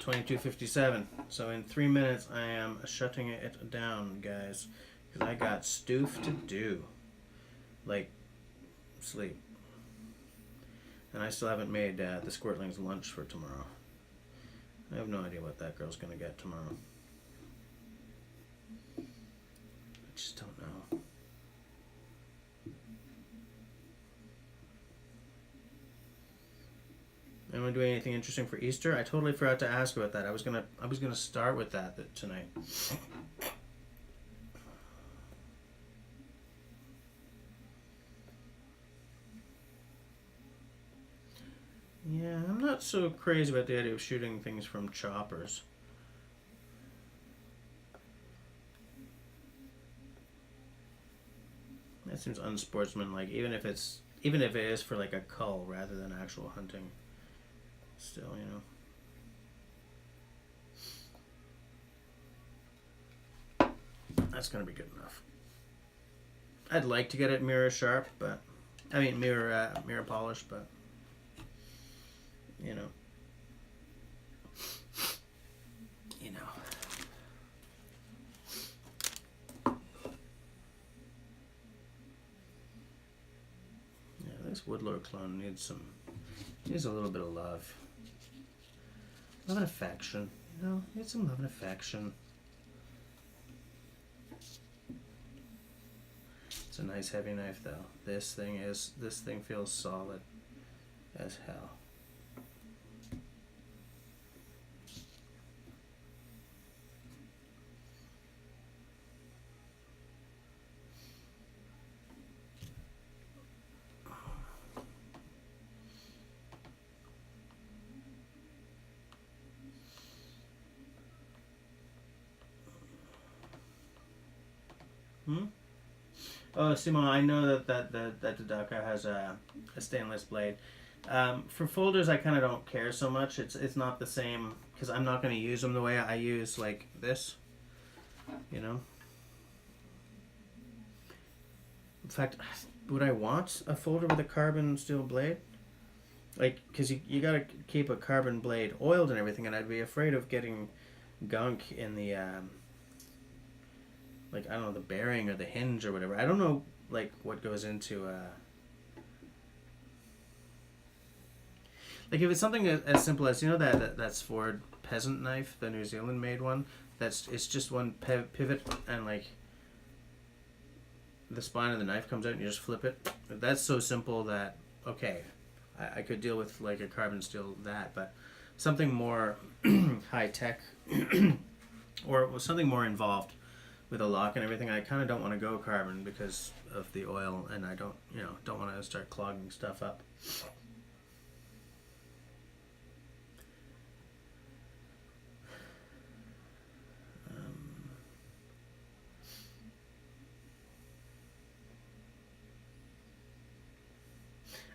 22:57. So in 3 minutes I am shutting it down, guys, because I got stoof to do, like sleep, and I still haven't made the Squirtling's lunch for tomorrow. I have no idea what that girl's gonna get tomorrow. I just don't know. Anyone doing anything interesting for Easter? I totally forgot to ask about that. I was gonna start with that tonight. Yeah, I'm not so crazy about the idea of shooting things from choppers. That seems unsportsmanlike, even if it is for like a cull rather than actual hunting. Still, you know. That's gonna be good enough. I'd like to get it mirror sharp, but I mean mirror polish, but you know. This Woodlore clone needs a little bit of love. Love and affection. You know, needs some love and affection. It's a nice heavy knife though. This thing feels solid as hell. Oh, Simon, I know that the Tadaka has a stainless blade. For folders, I kind of don't care so much. It's not the same because I'm not going to use them the way I use like this. You know. In fact, would I want a folder with a carbon steel blade? Like, because you got to keep a carbon blade oiled and everything, and I'd be afraid of getting gunk in the like, I don't know, the bearing or the hinge or whatever. I don't know, like, what goes into like, if it's something as simple as, you know, that Ford peasant knife, the New Zealand made one, it's just one pivot and like the spine of the knife comes out and you just flip it. That's so simple that okay, I could deal with like a carbon steel that, but something more high tech or something more involved with a lock and everything, I kind of don't want to go carbon because of the oil, and I don't want to start clogging stuff up.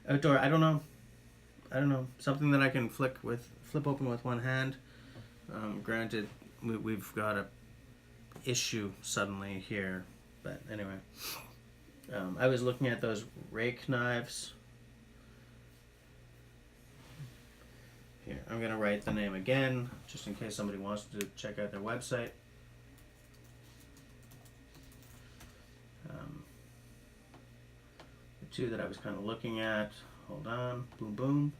Outdoor, I don't know. Something that I can flip open with one hand. Granted, we've got a issue suddenly here, but anyway. I was looking at those rake knives. Here, I'm going to write the name again, just in case somebody wants to check out their website. The two that I was kind of looking at, hold on, boom, boom,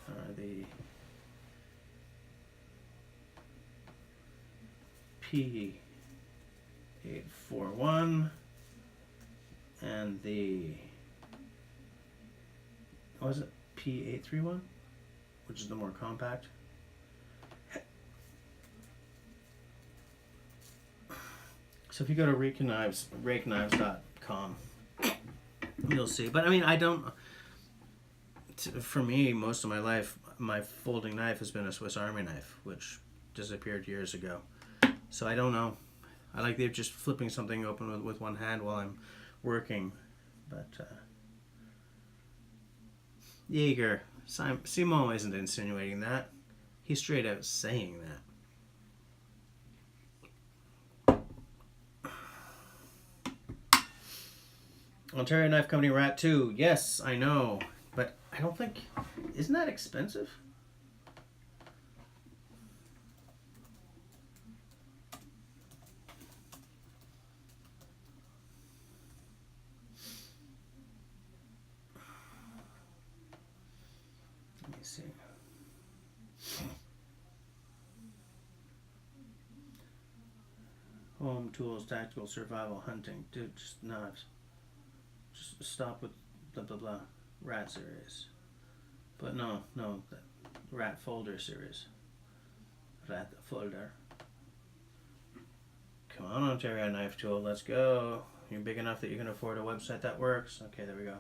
are the P841 and the, what was it, P831, which is the more compact. So if you go to rakeknives.com, you'll see. But I mean, I don't, for me, most of my life, my folding knife has been a Swiss Army knife, which disappeared years ago. So I don't know. I like just flipping something open with one hand while I'm working. But Jaeger, Simon isn't insinuating that. He's straight out saying that. Ontario Knife Company Rat 2. Yes, I know. But I don't think... Isn't that expensive? Let me see. Home tools, tactical, survival, hunting. Dude, just knives. Just stop with blah blah blah. Rat series. But no, the rat folder series. Rat folder. Come on, Ontario Knife Tool, let's go. You're big enough that you can afford a website that works. Okay, there we go.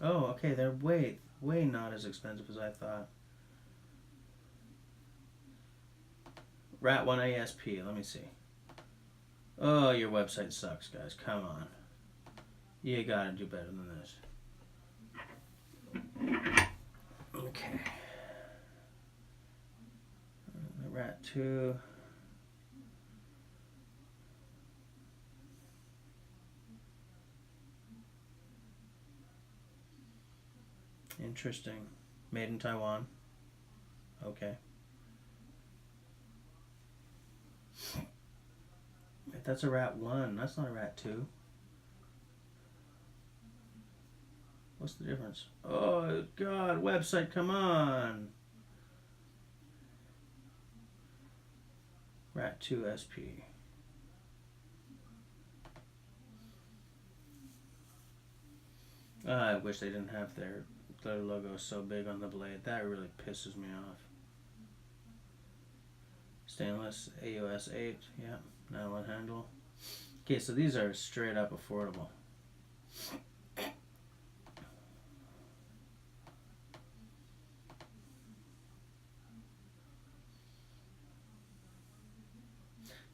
Oh, okay, they're way not as expensive as I thought. Rat 1 ASP, let me see. Oh, your website sucks, guys. Come on. You gotta do better than this. Okay. The Rat 2. Interesting. Made in Taiwan. Okay. That's a Rat 1. That's not a Rat 2. What's the difference? Oh, God. Website, come on. Rat 2 SP. I wish they didn't have their logo so big on the blade. That really pisses me off. Stainless AUS 8. Yeah. Nylon handle. Okay, so these are straight up affordable.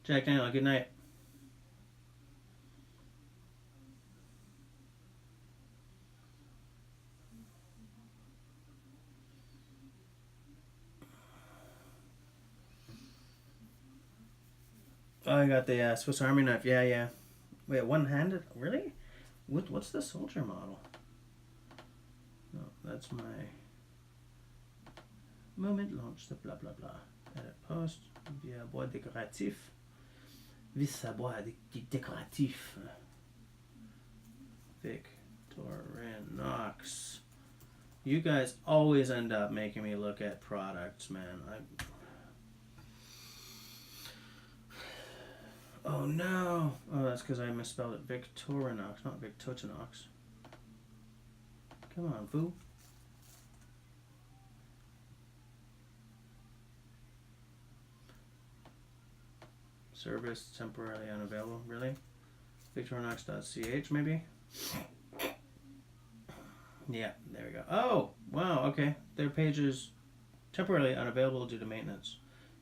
Jack Daniel, good night. Oh, I got the Swiss Army knife. Yeah. Wait, one-handed? Really? What's the soldier model? No, that's my moment launch. The blah blah blah. Edit post via bois décoratif. Vis à bois décoratif. Victorinox. You guys always end up making me look at products, man. Oh no! Oh, that's because I misspelled it. Victorinox, not Victorinox. Come on, foo. Service temporarily unavailable. Really? Victorinox.ch maybe? Yeah, there we go. Oh, wow, okay. Their page is temporarily unavailable due to maintenance.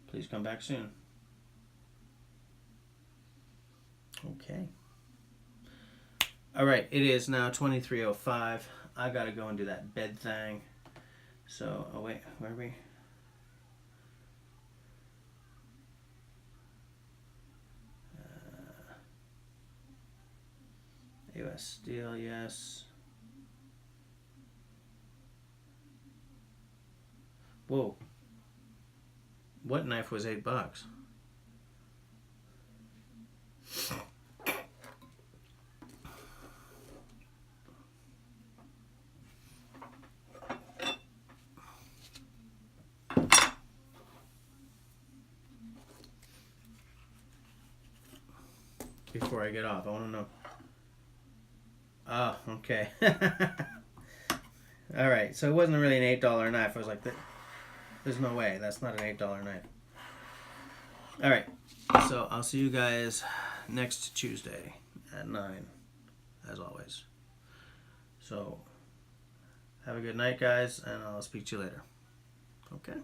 Please come back soon. Okay. All right, it is now 23:05. I gotta go and do that bed thing. So, oh wait, where are we? US steel, yes. Whoa. What knife was $8? Before I get off, I want to know. Oh, okay. All right, so it wasn't really an $8 knife. I was like, there's no way. That's not an $8 knife. All right, so I'll see you guys next Tuesday at 9, as always. So have a good night, guys, and I'll speak to you later. Okay?